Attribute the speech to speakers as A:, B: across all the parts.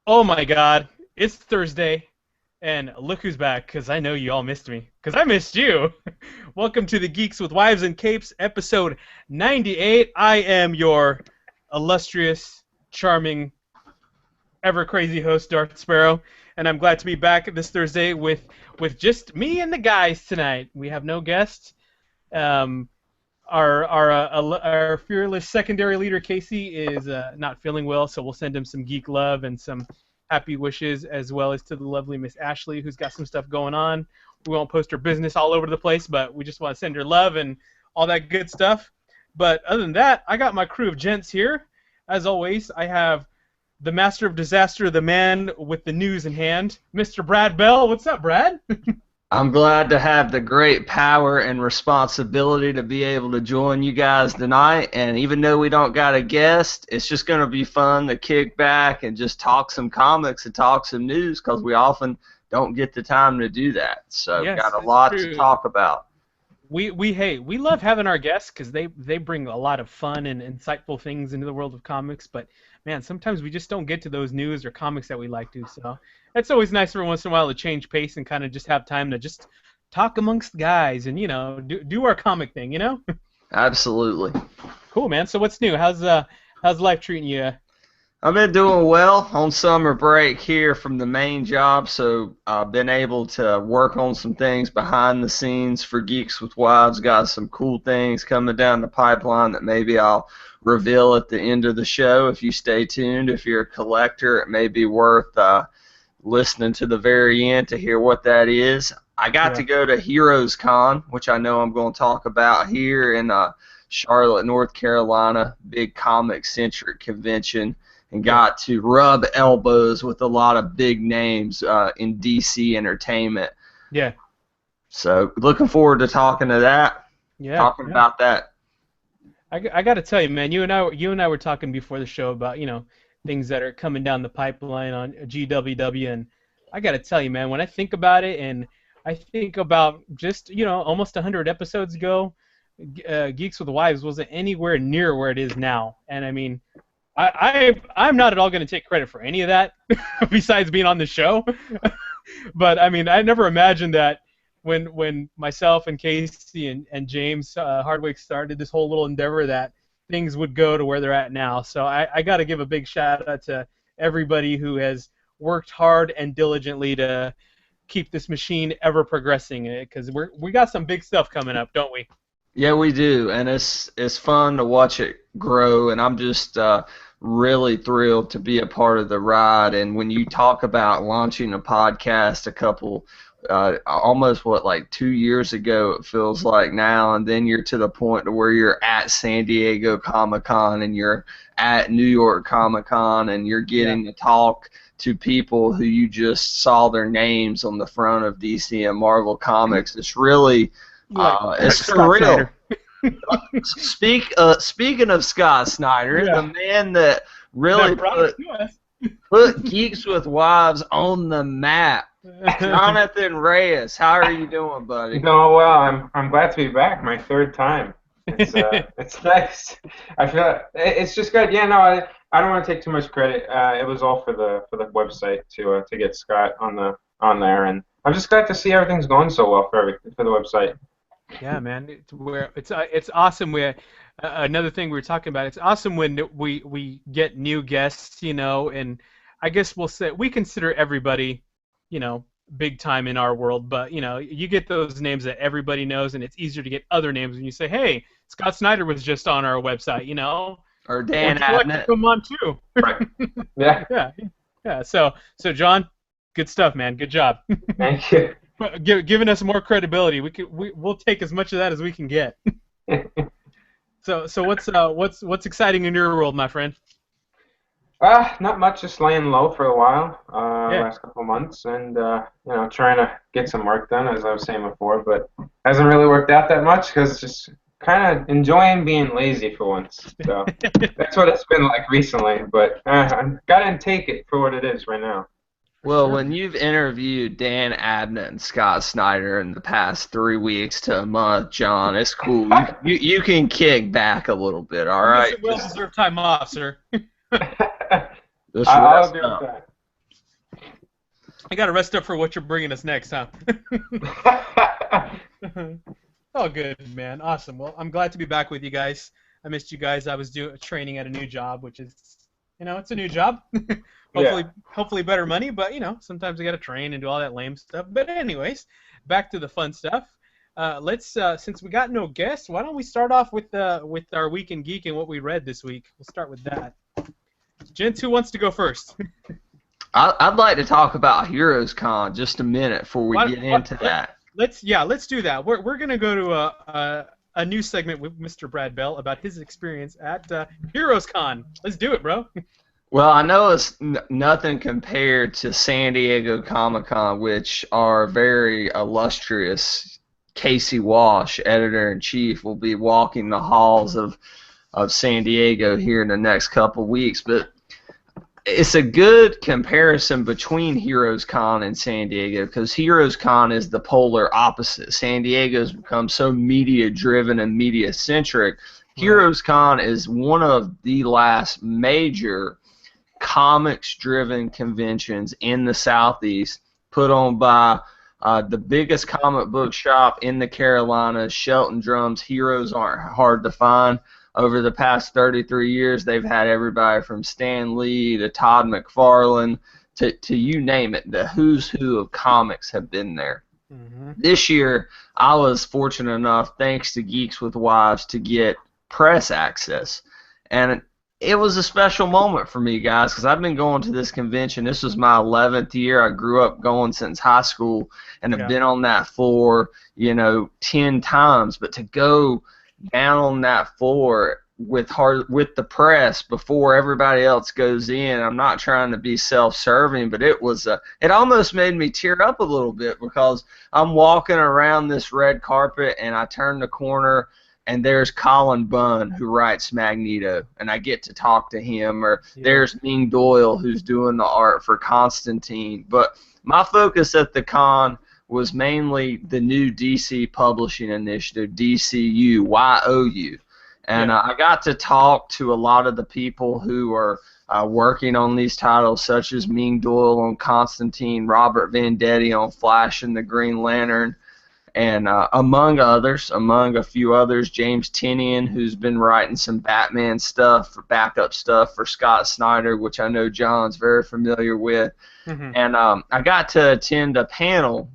A: Oh my God, it's Thursday, and look who's back, because I know you all missed me, because I missed you. Welcome to the Geeks with Wives and Capes, episode 98. I am your illustrious, charming, ever crazy host, DarthSparrow, and I'm glad to be back this Thursday with just me and the guys tonight. We have no guests. Um, our fearless secondary leader Casey is not feeling well, so we'll send him some geek love and some happy wishes, as well as to the lovely Miss Ashley, who's got some stuff going on. We won't post her business all over the place, but we just want to send her love and all that good stuff. But other than that, I got my crew of gents here. As always, I have the master of disaster, the man with the news in hand, Mr. Brad Bell. What's up, Brad?
B: I'm glad to have the great power and responsibility to be able to join you guys tonight. And even though we don't got a guest, it's just going to be fun to kick back and just talk some comics and talk some news because we often don't get the time to do that. So
A: Yes,
B: got a
A: that's
B: lot to
A: true.
B: talk about.
A: We love having our guests because they bring a lot of fun and insightful things into the world of comics. But man, sometimes we just don't get to those news or comics that we like to. So it's always nice every once in a while to change pace and kind of just have time to just talk amongst guys and do our comic thing.
B: Absolutely.
A: Cool, man. So what's new? How's life treating you?
B: I've been doing well on summer break here from the main job, so I've been able to work on some things behind the scenes for Geeks with Wives. Got some cool things coming down the pipeline that maybe I'll reveal at the end of the show if you stay tuned. If you're a collector, it may be worth listening to the very end to hear what that is. I got
A: Yeah.
B: to go to Heroes Con, which I know I'm going to talk about here in Charlotte, North Carolina, big comic-centric convention, and got to rub elbows with a lot of big names in DC entertainment.
A: Yeah.
B: So looking forward to talking to that,
A: Yeah.
B: talking
A: Yeah.
B: about that.
A: I got to tell you, man, you and I were talking before the show about, things that are coming down the pipeline on GWW, and I got to tell you, man, when I think about it, and I think about just, almost 100 episodes ago, Geeks with Wives wasn't anywhere near where it is now. And I mean, I'm not at all going to take credit for any of that, besides being on the show. But I mean, I never imagined that when myself and Casey and James Hardwick started this whole little endeavor that things would go to where they're at now. So I got to give a big shout out to everybody who has worked hard and diligently to keep this machine ever progressing, because we got some big stuff coming up, don't we?
B: Yeah, we do, and it's fun to watch it grow, and I'm just really thrilled to be a part of the ride. And when you talk about launching a podcast a couple, almost like 2 years ago, it feels like now, and then you're to the point to where you're at San Diego Comic-Con and you're at New York Comic-Con and you're
A: Yeah.
B: getting to talk to people who you just saw their names on the front of DC and Marvel Comics. It's really
A: Like
B: it's
A: Scott
B: surreal.
A: Snyder.
B: Speaking of Scott Snyder, the
A: Yeah.
B: man that really
A: That brought it to us.
B: put Geeks with Wives on the map, Jonathan Reyes. How are you doing, buddy?
C: No, well, I'm glad to be back. My third time. It's it's nice. I feel it's just good. Yeah, no, I don't want to take too much credit. It was all for the website to get Scott on there, and I'm just glad to see everything's going so well for the website.
A: Yeah, man, it's awesome. Another thing we were talking about. It's awesome when we get new guests, and I guess we'll say we consider everybody, big time in our world. But you get those names that everybody knows, and it's easier to get other names when you say, "Hey, Scott Snyder was just on our website,"
B: Or
A: Would
B: Dan
A: you like to
B: Abnett?
A: come on too?
C: Right. Yeah.
A: Yeah, yeah. So John, good stuff, man. Good job.
C: Thank you.
A: Giving us more credibility. We'll take as much of that as we can get. So what's exciting in your world, my friend?
C: Not much. Just laying low for a while.
A: Yeah.
C: Last couple of months, and trying to get some work done, as I was saying before, but hasn't really worked out that much because just kind of enjoying being lazy for once. So that's what it's been like recently. But I gotta take it for what it is right now.
B: Well,
A: Sure.
B: when you've interviewed Dan Abnett and Scott Snyder in the past 3 weeks to a month, John, it's cool. You can kick back a little bit, all
A: I'm
B: right?
A: missing well-deserved time off, sir.
B: Just
C: I'll
B: rest
C: do
B: up.
C: that.
A: I got to rest up for what you're bringing us next, huh? Oh, good, man. Awesome. Well, I'm glad to be back with you guys. I missed you guys. I was doing training at a new job, which is, it's a new job.
C: Yeah.
A: Hopefully better money, but sometimes I got to train and do all that lame stuff. But anyways, back to the fun stuff. Let's since we got no guests, why don't we start off with our week in geek and what we read this week? We'll start with that. Gents, who wants to go first?
B: I'd like to talk about Heroes Con just a minute before we get into that.
A: Let's do that. We're gonna go to a new segment with Mr. Brad Bell about his experience at Heroes Con. Let's do it, bro.
B: Well, I know it's nothing compared to San Diego Comic-Con, which our very illustrious Casey Walsh, editor-in-chief, will be walking the halls of San Diego here in the next couple of weeks. But it's a good comparison between Heroes Con and San Diego, because Heroes Con is the polar opposite. San Diego's become so media-driven and media-centric. Heroes Con is one of the last major comics-driven conventions in the Southeast, put on by the biggest comic book shop in the Carolinas, Shelton Drum's Heroes Aren't Hard to Find. Over the past 33 years, they've had everybody from Stan Lee to Todd McFarlane to you name it. The who's who of comics have been there. Mm-hmm. This year, I was fortunate enough, thanks to Geeks with Wives, to get press access. And it was a special moment for me, guys, because I've been going to this convention. This was my 11th year. I grew up going since high school and have been on that floor, 10 times. But to go down on that floor with the press before everybody else goes in, I'm not trying to be self-serving, but it almost made me tear up a little bit, because I'm walking around this red carpet and I turn the corner and there's Colin Bunn, who writes Magneto, and I get to talk to him. Or there's Ming Doyle, who's doing the art for Constantine. But my focus at the con was mainly the new DC publishing initiative, DCU, YOU. And I got to talk to a lot of the people who are working on these titles, such as Ming Doyle on Constantine, Robert Venditti on Flash and the Green Lantern, and among a few others, James Tynion, who's been writing some Batman stuff, backup stuff for Scott Snyder, which I know John's very familiar with. Mm-hmm. And I got to attend a panel,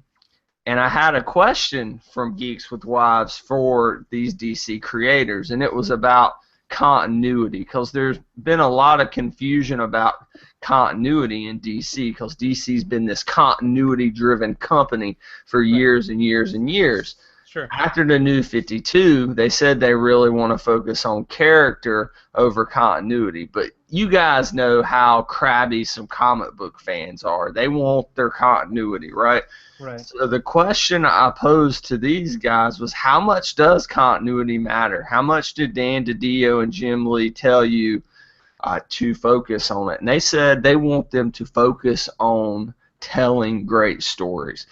B: and I had a question from Geeks with Wives for these DC creators, and it was about continuity, because there's been a lot of confusion about continuity in DC, because DC's been this continuity-driven company for years and years and years.
A: Sure.
B: After the New 52, they said they really want to focus on character over continuity. But you guys know how crabby some comic book fans are. They want their continuity, right?
A: Right.
B: So the question I posed to these guys was, how much does continuity matter? How much did Dan DiDio and Jim Lee tell you to focus on it? And they said they want them to focus on telling great stories.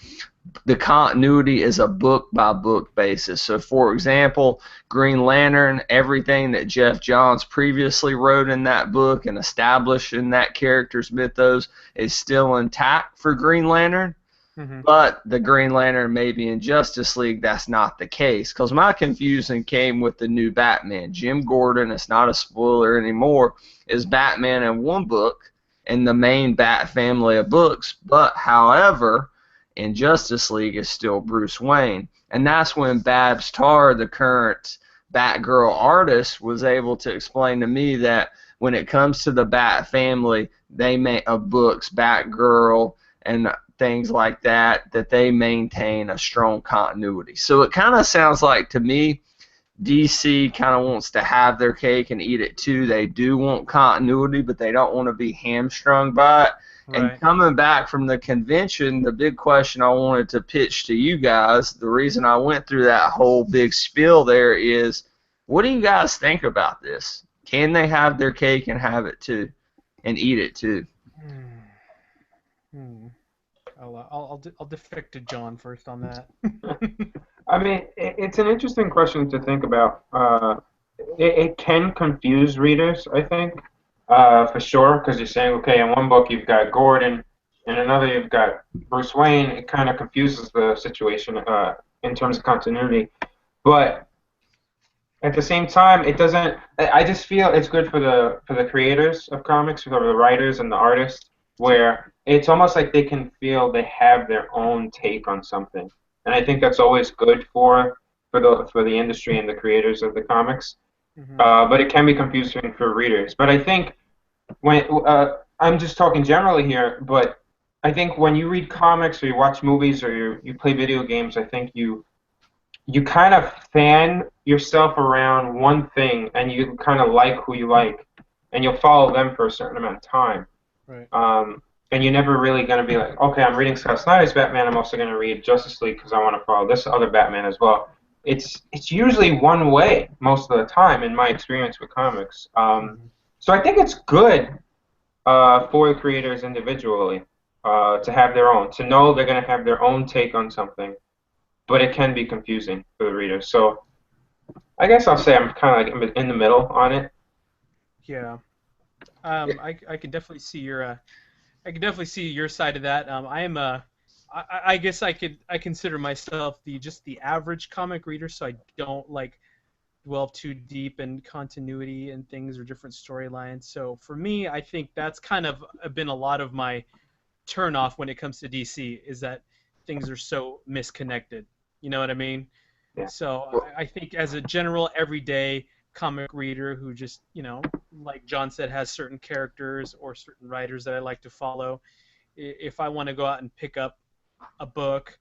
B: The continuity is a book-by-book basis. So, for example, Green Lantern, everything that Jeff Johns previously wrote in that book and established in that character's mythos is still intact for Green Lantern. Mm-hmm. But the Green Lantern maybe in Justice League, that's not the case. Because my confusion came with the new Batman. Jim Gordon, it's not a spoiler anymore, is Batman in one book in the main Bat family of books. But, however, in Justice League is still Bruce Wayne. And that's when Babs Tarr, the current Batgirl artist, was able to explain to me that when it comes to the Bat family, they make books, Batgirl, and things like that, that they maintain a strong continuity. So it kind of sounds like to me DC kind of wants to have their cake and eat it too. They do want continuity, but they don't want to be hamstrung by it. Right. And coming back from the convention, the big question I wanted to pitch to you guys, the reason I went through that whole big spiel there is, what do you guys think about this? Can they have their cake and have it too, and eat it too?
A: I'll defect to John first on that.
C: I mean, it's an interesting question to think about. It can confuse readers, I think, for sure, because you're saying, okay, in one book you've got Gordon, In another, you've got Bruce Wayne. It kind of confuses the situation in terms of continuity. But at the same time, it doesn't. I just feel it's good for the creators of comics, for the writers and the artists, where it's almost like they can feel they have their own take on something, and I think that's always good for the industry and the creators of the comics.
A: Hmm.
C: But it can be confusing for readers. But I think when I'm just talking generally here, but I think when you read comics or you watch movies or you play video games, I think you kind of fan yourself around one thing and you kind of like who you like and you'll follow them for a certain amount of time.
A: Right.
C: And you're never really going to be like, okay, I'm reading Scott Snyder's Batman. I'm also going to read Justice League because I want to follow this other Batman as well. It's usually one way most of the time in my experience with comics.
A: Hmm.
C: So I think it's good for the creators individually to have their own, to know they're going to have their own take on something, but it can be confusing for the reader. So I guess I'll say I'm kind of like in the middle on it.
A: Yeah.
B: Yeah.
A: I can definitely see your I can definitely see your side of that. I am I guess I consider myself the just the average comic reader, so I don't like dwell too deep in continuity and things or different storylines. So for me, I think that's kind of been a lot of my turn off when it comes to DC is that things are so misconnected. You know what I mean?
C: Yeah.
A: So
B: Well,
A: I think as a general everyday comic reader who just, like John said, has certain characters or certain writers that I like to follow, if I want to go out and pick up a book,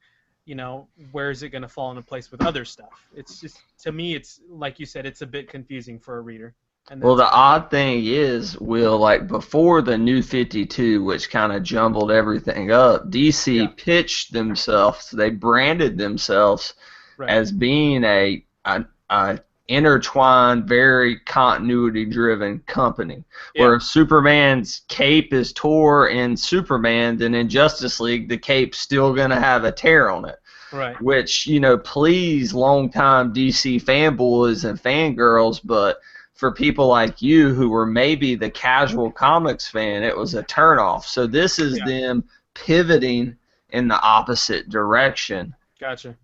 A: where is it going to fall into place with other stuff? It's just, to me, it's like you said, it's a bit confusing for a reader. And
B: well,
A: that's
B: the
A: kind of,
B: odd thing is, Will, like before the New 52, which kind of jumbled everything up, DC
A: yeah,
B: pitched themselves, they branded themselves
A: right.
B: as being a intertwined, very continuity-driven company.
A: Yeah,
B: Where Superman's cape is tore in Superman, then in Justice League, the cape's still gonna have a tear on it.
A: right.
B: Which, please longtime DC fanboys and fangirls, but for people like you who were maybe the casual comics fan, it was a turnoff. So this is
A: Yeah,
B: them pivoting in the opposite direction.
A: gotcha.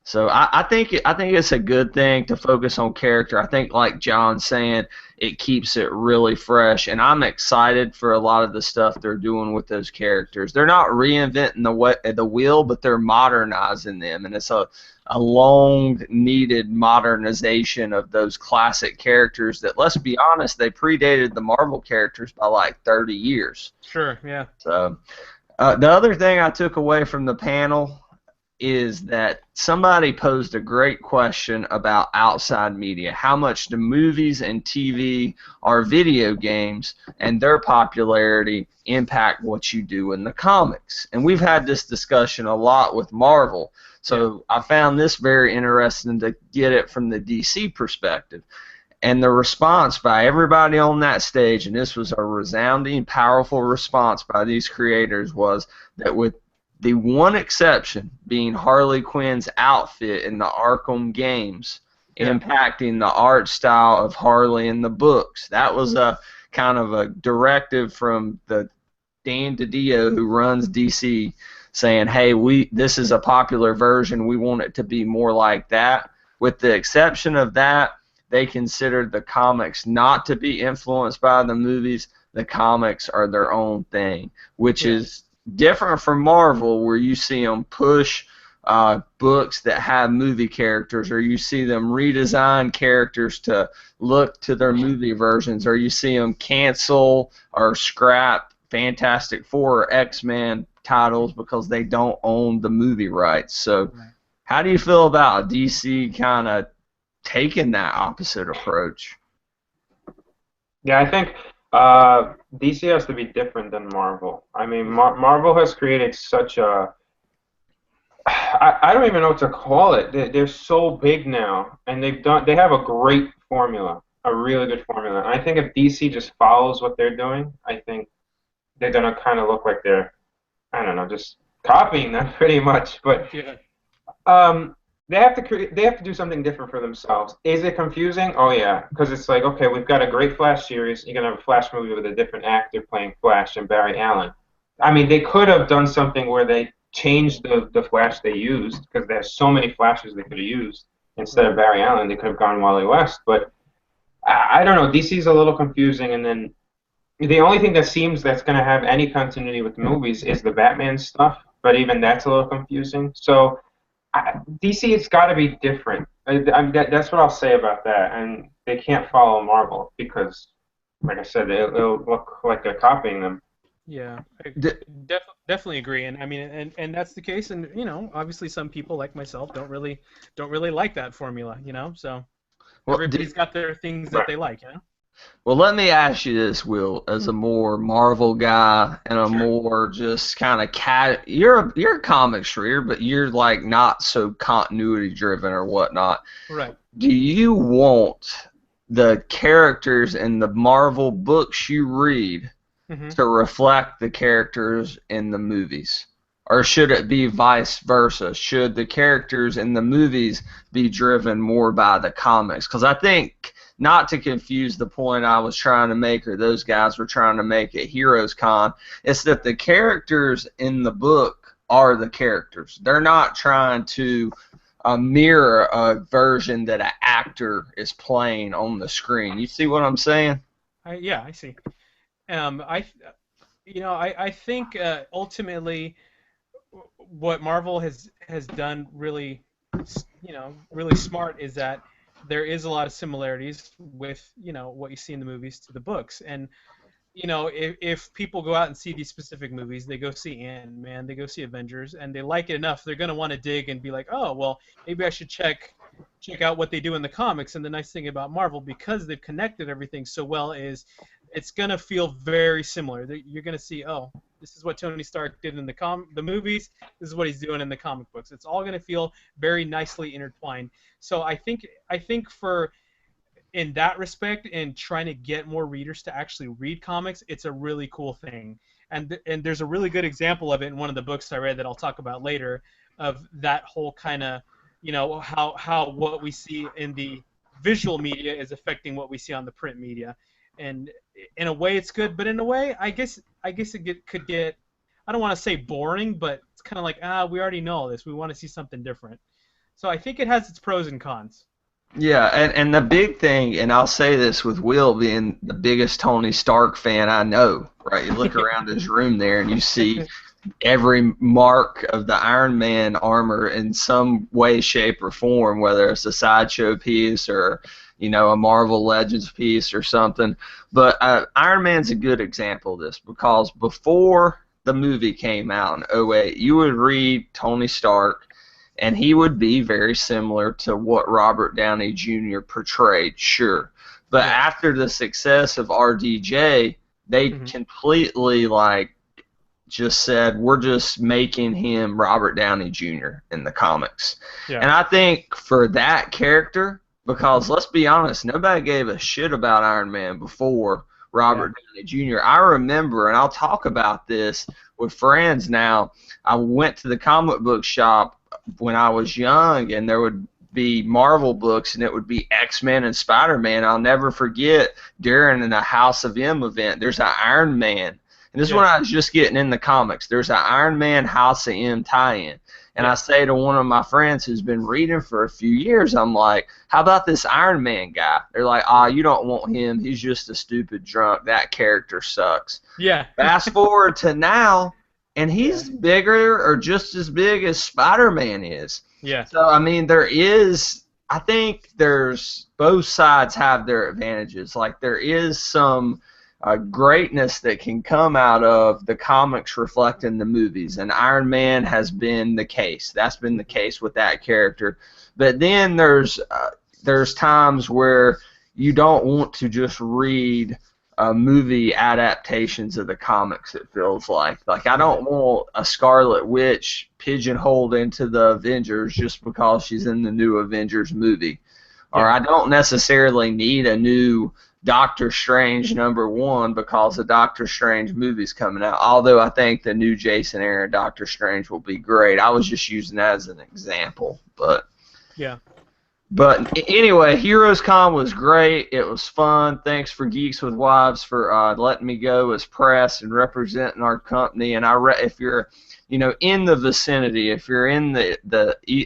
B: So I think it's a good thing to focus on character. I think, like John's saying, it keeps it really fresh, and I'm excited for a lot of the stuff they're doing with those characters. They're not reinventing the wheel, but they're modernizing them, and it's a long needed modernization of those classic characters that, let's be honest, they predated the Marvel characters by like 30 years.
A: Sure, yeah.
B: So the other thing I took away from the panel is that somebody posed a great question about outside media. How much do movies and TV or video games and their popularity impact what you do in the comics? And we've had this discussion a lot with Marvel.
A: Yeah.
B: So I found this very interesting to get it from the DC perspective. And the response by everybody on that stage, and this was a resounding, powerful response by these creators, was that with the one exception being Harley Quinn's outfit in the Arkham games,
A: Yeah.
B: impacting the art style of Harley in the books. That was a kind of a directive from the Dan DiDio who runs DC, saying, "Hey, this is a popular version. We want it to be more like that." With the exception of that, they considered the comics not to be influenced by the movies. The comics are their own thing, which
A: Yeah.
B: is different from Marvel, where you see them push books that have movie characters, or you see them redesign characters to look to their movie versions, or you see them cancel or scrap Fantastic Four or X-Men titles because they don't own the movie rights. So
A: Right.
B: how do you feel about DC kind of taking that opposite approach?
C: Yeah, I think DC has to be different than Marvel. I mean, Marvel has created such a I don't even know what to call it. They're so big now, and they have a great formula, a really good formula. And I think if DC just follows what they're doing, I think they're gonna kind of look like they're, I don't know, just copying them pretty much. But
A: Yeah.
C: um, they have to do something different for themselves. Is it confusing? Oh yeah, because it's like, okay, we've got a great Flash series. You're gonna have a Flash movie with a different actor playing Flash and Barry Allen. I mean, they could have done something where they changed the Flash they used, because there's so many Flashes they could have used. Instead of
A: Right.
C: Barry Allen, they could have gone Wally West. But I don't know. DC's a little confusing, and then the only thing that seems that's going to have any continuity with the movies is the Batman stuff. But even that's a little confusing. So DC has got to be different. That's what I'll say about that. And they can't follow Marvel because, like I said, it'll look like they're copying them.
A: Yeah, I
B: D-
A: definitely agree, and I mean, and that's the case, and obviously some people like myself don't really like that formula, so
B: well,
A: everybody's got their things that
C: Right.
A: they like,
B: well, let me ask you this, Will, as a more Marvel guy and a
C: Sure.
B: more just kind of you're a comics reader, but you're like not so continuity driven or whatnot.
A: Right.
B: Do you want the characters in the Marvel books you read
A: Hmm.
B: to reflect the characters in the movies? Or should it be vice versa? Should the characters in the movies be driven more by the comics? Because I think, not to confuse the point I was trying to make or those guys were trying to make at Heroes Con, it's that the characters in the book are the characters. They're not trying to mirror a version that an actor is playing on the screen. You see what I'm saying?
A: Yeah, I see. I I think ultimately what Marvel has done really, really smart is that there is a lot of similarities with what you see in the movies to the books, and if people go out and see these specific movies, they go see Ant-Man, they go see Avengers, and they like it enough, they're gonna want to dig and be like, oh well, maybe I should check out what they do in the comics. And the nice thing about Marvel, because they've connected everything so well, is it's gonna feel very similar. You're gonna see, oh, this is what Tony Stark did in the movies. This is what he's doing in the comic books. It's all gonna feel very nicely intertwined. So I think for in that respect and trying to get more readers to actually read comics, it's a really cool thing. And there's a really good example of it in one of the books I read that I'll talk about later, of that whole kind of, how what we see in the visual media is affecting what we see on the print media. And in a way it's good, but in a way I guess could get, I don't want to say boring, but it's kind of like, we already know all this. We want to see something different. So I think it has its pros and cons.
B: Yeah, and the big thing, and I'll say this with Will being the biggest Tony Stark fan I know, right? You look around his room there and you see every mark of the Iron Man armor in some way, shape, or form, whether it's a sideshow piece or, a Marvel Legends piece or something. But Iron Man's a good example of this because before the movie came out in '08, you would read Tony Stark and he would be very similar to what Robert Downey Jr. portrayed, sure. But
A: Yeah.
B: after the success of RDJ, they
A: Hmm.
B: completely just said we're just making him Robert Downey Jr. in the comics.
A: Yeah.
B: And I think for that character, because let's be honest, nobody gave a shit about Iron Man before
A: Yeah.
B: Robert Downey Jr. I remember, and I'll talk about this with friends now, I went to the comic book shop when I was young, and there would be Marvel books, and it would be X-Men and Spider-Man. I'll never forget during the House of M event, there's an Iron Man. And this is when
A: Yeah.
B: I was just getting in the comics. There's an Iron Man House of M tie-in. And I
A: Yeah.
B: say to one of my friends who's been reading for a few years, I'm like, how about this Iron Man guy? They're like, you don't want him. He's just a stupid drunk. That character sucks.
A: Yeah.
B: Fast forward to now, and
A: Yeah.
B: he's bigger or just as big as Spider-Man is.
A: Yeah.
B: So, I mean, I think there's, both sides have their advantages. Like, there is some greatness that can come out of the comics reflecting the movies, and Iron Man has been the case. That's been the case with that character. But then there's times where you don't want to just read movie adaptations of the comics. It feels like I don't want a Scarlet Witch pigeonholed into the Avengers just because she's in the new Avengers movie, or
A: Yeah.
B: I don't necessarily need a new Doctor Strange #1 because the Doctor Strange movie's coming out. Although I think the new Jason Aaron Doctor Strange will be great. I was just using that as an example, but
A: Yeah.
B: But anyway, Heroes Con was great. It was fun. Thanks for Geeks with Wives for letting me go as press and representing our company. And if you're, in the vicinity, if you're in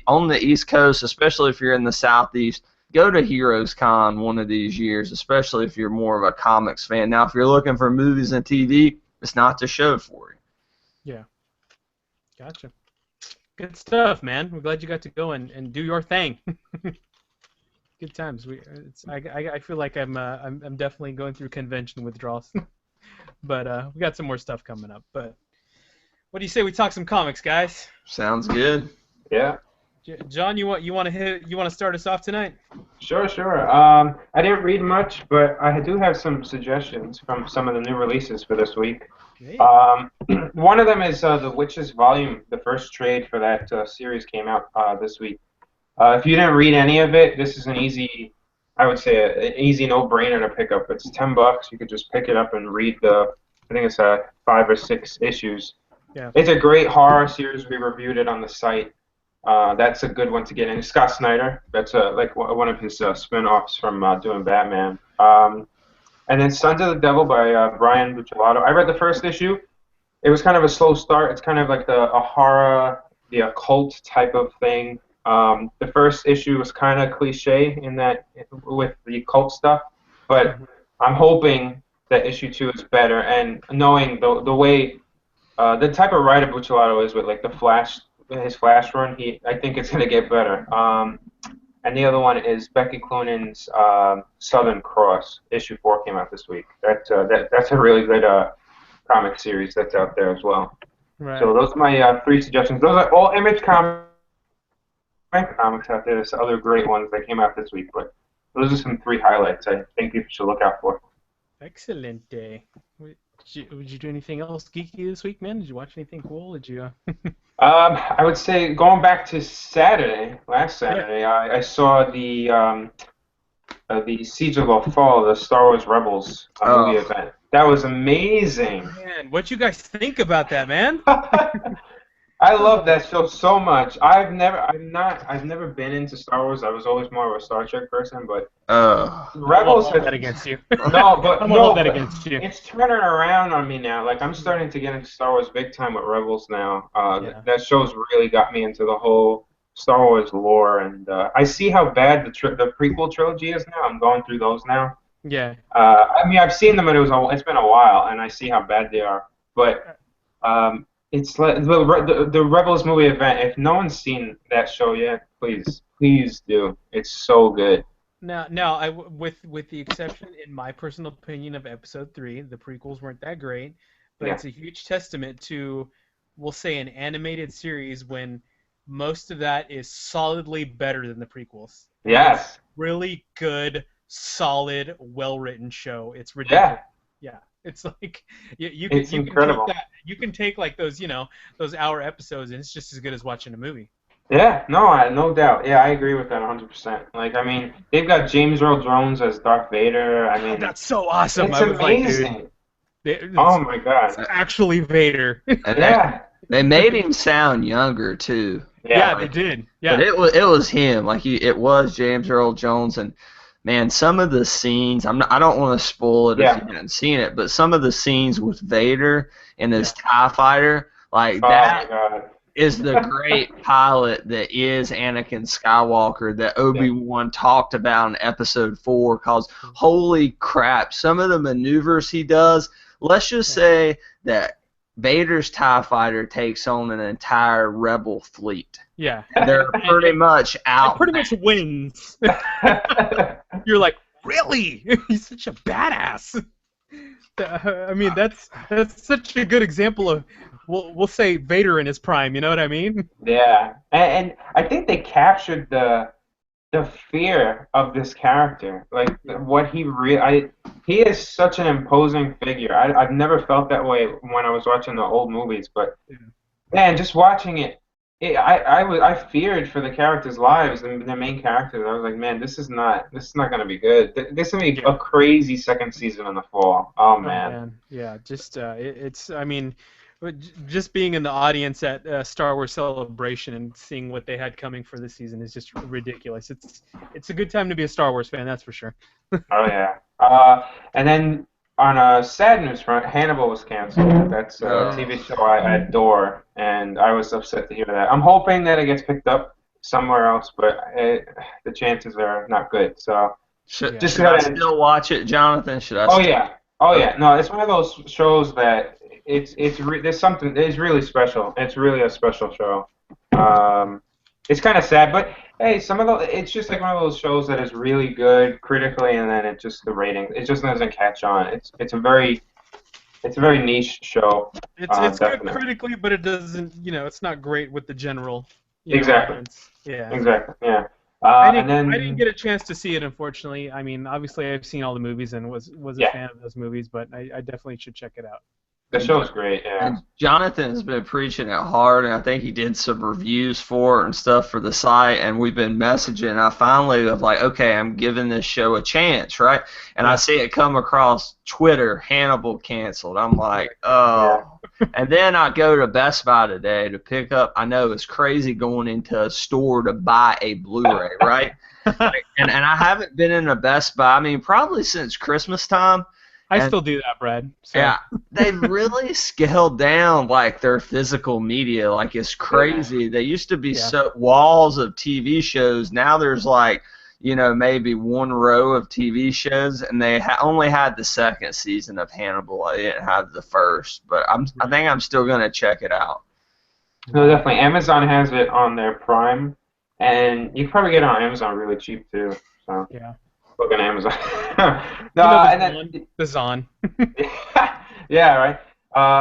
B: on the East Coast, especially if you're in the Southeast, go to Heroes Con one of these years, especially if you're more of a comics fan. Now, if you're looking for movies and TV, it's not the show for you.
A: Yeah. Gotcha. Good stuff, man. We're glad you got to go and do your thing. Good times. I feel like I'm definitely going through convention withdrawals, but we got some more stuff coming up. But what do you say we talk some comics, guys?
B: Sounds good.
C: Yeah.
A: John, you want to start us off tonight?
C: Sure. I didn't read much, but I do have some suggestions from some of the new releases for this week.
A: Great.
C: One of them is The Witches Volume. The first trade for that series came out this week. If you didn't read any of it, this is an easy no-brainer to pick up. It's $10. You could just pick it up and read I think it's 5 or 6 issues.
A: Yeah.
C: It's a great horror series. We reviewed it on the site. That's a good one to get in. Scott Snyder. That's like one of his spin-offs from doing Batman. And then Sons of the Devil by Brian Buccellato. I read the first issue. It was kind of a slow start. It's kind of like a horror, the occult type of thing. The first issue was kind of cliche in that with the occult stuff, but I'm hoping that issue 2 is better. And knowing the way, the type of writer Buccellato is with like his Flash run, I think it's gonna get better. And the other one is Becky Cloonan's Southern Cross. Issue 4 came out this week. That's a really good comic series that's out there as well.
A: Right.
C: So those are my 3 suggestions. Those are all Image comics out there. There's other great ones that came out this week, but those are some 3 highlights I think people should look out for.
A: Excellent day. Would you do anything else geeky this week, man? Did you watch anything cool? Did you?
C: I would say going back to last Saturday, I saw the Siege of Lothal, the Star Wars Rebels movie event. That was amazing.
A: Man, what you guys think about that, man?
C: I love that show so much. I've never been into Star Wars. I was always more of a Star Trek person, but Rebels
A: has that against you.
C: No, but
A: I'm gonna hold that against you.
C: It's turning around on me now. Like I'm starting to get into Star Wars big time with Rebels now. That show's really got me into the whole Star Wars lore, and I see how bad the prequel trilogy is now. I'm going through those now.
A: Yeah.
C: I mean, I've seen them, but it's been a while, and I see how bad they are. But it's like the Rebels movie event. If no one's seen that show yet, please do. It's so good.
A: Now, with the exception, in my personal opinion, of Episode 3, the prequels weren't that great, but it's a huge testament to, we'll say, an animated series when most of that is solidly better than the prequels.
C: Yes.
A: It's really good, solid, well-written show. It's ridiculous. Yeah. It's like
C: it's incredible.
A: You can take like those hour episodes, and it's just as good as watching a movie.
C: Yeah, no doubt. Yeah, I agree with that 100%. Like, I mean, they've got James Earl Jones as Darth Vader. I mean,
A: that's so awesome.
C: It's amazing. Oh my God.
A: It's actually Vader.
B: And they made him sound younger too.
A: Yeah, they did. Yeah.
B: But it was him. It was James Earl Jones, and man, some of the scenes, I don't want to spoil it if you haven't seen it, but some of the scenes with Vader and his TIE fighter, like that is the great pilot that is Anakin Skywalker that Obi-Wan talked about in Episode 4, because holy crap, some of the maneuvers he does, let's just say that Vader's TIE fighter takes on an entire Rebel fleet.
A: Yeah.
B: They're pretty much out.
A: It pretty much wins. You're like, really? He's such a badass. I mean, that's such a good example of, we'll say, Vader in his prime. You know what I mean?
C: Yeah, and I think they captured the fear of this character, like what he he is such an imposing figure. I've never felt that way when I was watching the old movies, but man, just watching it, I feared for the characters' lives and the main characters. I was like, man, this is not gonna be good. This is gonna be a crazy second season in the fall. Oh man.
A: Yeah, just it's. I mean, But just being in the audience at Star Wars Celebration and seeing what they had coming for this season is just ridiculous. It's a good time to be a Star Wars fan, that's for sure.
C: Oh yeah. And then on a sad news front, Hannibal was canceled. That's a
B: Uh,
C: TV show I adore, and I was upset to hear that. I'm hoping that it gets picked up somewhere else, but the chances are not good. So
B: should
A: Yeah.
C: just
B: should I
C: gotta.
B: still watch it, Jonathan? Should I
C: Oh
B: still?
C: yeah. Oh
B: Okay.
C: yeah. No, it's one of those shows that there's something. It's really special. It's really a special show. Um, it's kind of sad, but hey, some of the it's just like one of those shows that is really good critically, and then the rating it just doesn't catch on. It's a very niche show.
A: It's good
C: Definitely.
A: critically, but it doesn't, it's not great with the general,
C: Exactly.
A: audience. Yeah.
C: Exactly. Yeah. And
A: I didn't
C: then
A: get a chance to see it, unfortunately. I mean, obviously I've seen all the movies and was a
C: yeah,
A: fan of those movies, but I definitely should check it out.
C: the show's great.
B: And
C: Yeah.
B: Jonathan's been preaching it hard, and I think he did some reviews for it and stuff for the site, and we've been messaging. I finally was like, okay, I'm giving this show a chance, right? And I see it come across Twitter, Hannibal canceled. I'm like,
C: Yeah.
B: oh. And then I go to Best Buy today to pick up, I know it's crazy going into a store to buy a Blu-ray, right? And I haven't been in a Best Buy, I mean, probably since Christmas time.
A: I
B: And
A: still do that, Brad. So.
B: yeah, they've really scaled down like their physical media. Like it's crazy. They used to be
A: Yeah.
B: so walls of TV shows. Now there's like, maybe one row of TV shows, and they only had the second season of Hannibal. I didn't have the first, but I think I'm still gonna check it out.
C: No, definitely. Amazon has it on their Prime, and you can probably get it on Amazon really cheap too. So
A: Yeah.
C: look at Amazon. No,
A: You know
C: and then
A: the Zon.
C: yeah, right.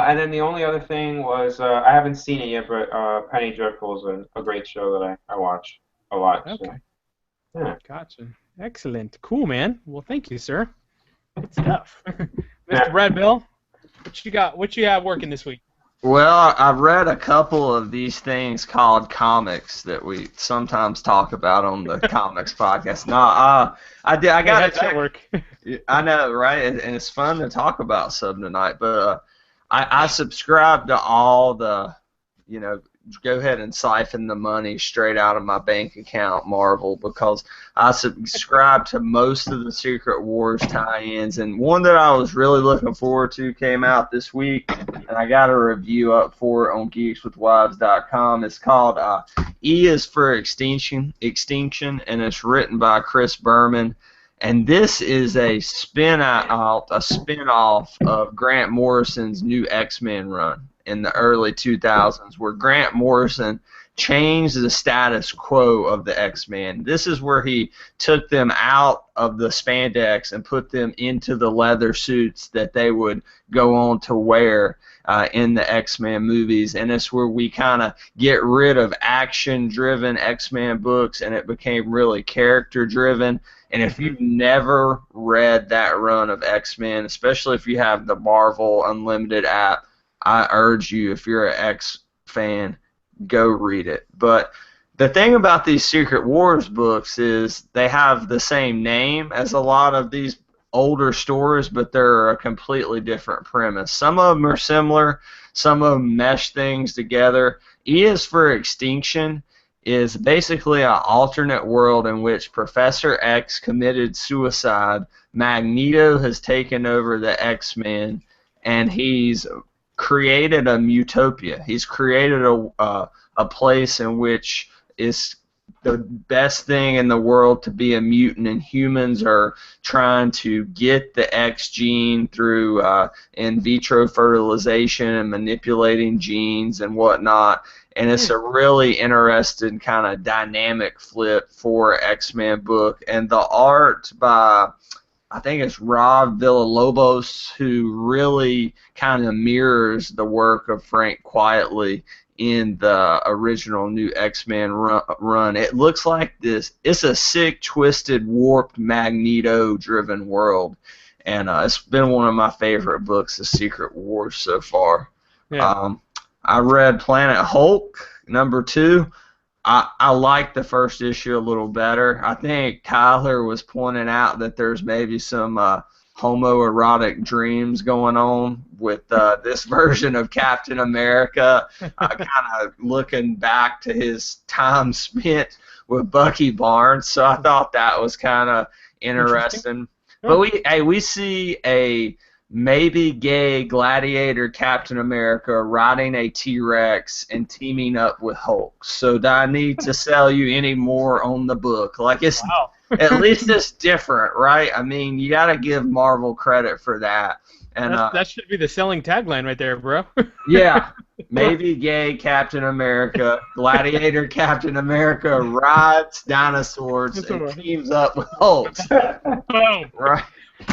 C: And then the only other thing was I haven't seen it yet, but Penny Dreadful is a great show that I watch a lot. So,
A: Okay.
C: yeah.
A: Gotcha. Excellent. Cool, man. Well, thank you, sir. Good stuff. Mr.
C: Yeah.
A: Brad Bell, what you got? What you have working this week?
B: Well, I've read a couple of these things called comics that we sometimes talk about on the comics podcast. No, I did. I
A: Hey,
B: got
A: how'd
B: to
A: that
B: check.
A: work?
B: I know, right? And it's fun to talk about some tonight. But I subscribe to all the, go ahead and siphon the money straight out of my bank account, Marvel, because I subscribe to most of the Secret Wars tie-ins. And one that I was really looking forward to came out this week, and I got a review up for it on geekswithwives.com. It's called E is for Extinction, and it's written by Chris Berman. And this is a spin-off of Grant Morrison's new X-Men run in the early 2000s, where Grant Morrison changed the status quo of the X-Men. This is where he took them out of the spandex and put them into the leather suits that they would go on to wear in the X-Men movies, and it's where we kind of get rid of action-driven X-Men books, and it became really character-driven. And if you've never read that run of X-Men, especially if you have the Marvel Unlimited app, I urge you, if you're an X fan, go read it. But the thing about these Secret Wars books is they have the same name as a lot of these older stories, but they're a completely different premise. Some of them are similar, some of them mesh things together. E is for Extinction is basically an alternate world in which Professor X committed suicide, Magneto has taken over the X-Men, and he's created a utopia. He's created a place in which is the best thing in the world to be a mutant, and humans are trying to get the X gene through in vitro fertilization and manipulating genes and whatnot. And it's a really interesting kind of dynamic flip for X-Men book. And the art by, I think it's Rob Villalobos, who really kind of mirrors the work of Frank Quietly in the original new X-Men run. It looks like this. It's a sick, twisted, warped, Magneto-driven world. And it's been one of my favorite books, The Secret Wars, so far.
A: Yeah.
B: I read Planet Hulk, #2. I like the first issue a little better. I think Tyler was pointing out that there's maybe some homoerotic dreams going on with this version of Captain America, kind of looking back to his time spent with Bucky Barnes. So I thought that was kind of interesting. But we see a maybe gay gladiator Captain America riding a T-Rex and teaming up with Hulk. So do I need to sell you any more on the book? Like, it's at least it's different, right? I mean, you got to give Marvel credit for that. And
A: that should be the selling tagline right there, bro.
B: Yeah, maybe gay Captain America, gladiator Captain America rides dinosaurs and teams up with Hulks.
A: Boom.
B: Right.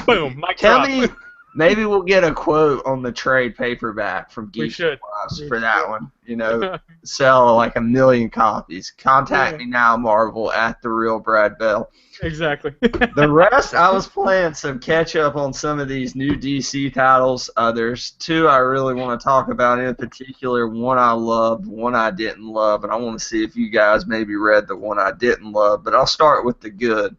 A: Boom. Mic
B: Tell
A: drop.
B: me, maybe we'll get a quote on the trade paperback from Geeks
A: should.
B: for that one. You know, sell like 1 million copies. Contact me now, Marvel, at The Real Brad Bell.
A: Exactly.
B: The rest, I was playing some catch up on some of these new DC titles. There's two I really want to talk about in particular. One I loved, one I didn't love, and I want to see if you guys maybe read the one I didn't love. But I'll start with the good.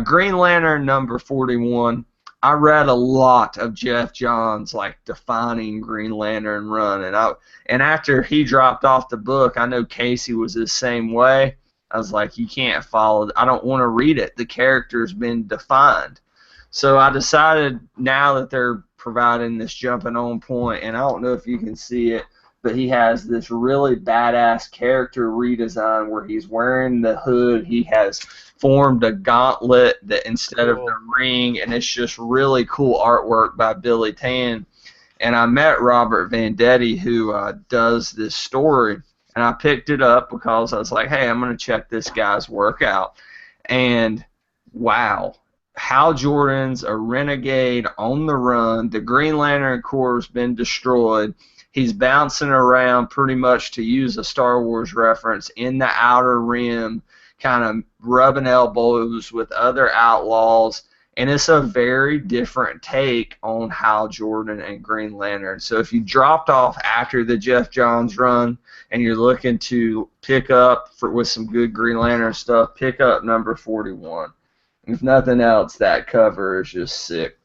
B: Green Lantern number 41. I read a lot of Jeff Johns' like defining Green Lantern run, and after he dropped off the book, I know Casey was the same way. I was like, you can't follow. I don't want to read it. The character's been defined. So I decided now that they're providing this jumping on point, and I don't know if you can see it, but he has this really badass character redesign where he's wearing the hood. He has formed a gauntlet that instead of the ring, and it's just really cool artwork by Billy Tan. And I met Robert Vendetti, who does this story, and I picked it up because I was like, hey, I'm going to check this guy's work out. And wow, Hal Jordan's a renegade on the run. The Green Lantern Corps has been destroyed. He's bouncing around, pretty much to use a Star Wars reference, in the Outer Rim, kind of rubbing elbows with other outlaws. And it's a very different take on Hal Jordan and Green Lantern. So if you dropped off after the Jeff Johns run and you're looking to pick up with some good Green Lantern stuff, pick up number 41. If nothing else, that cover is just sick.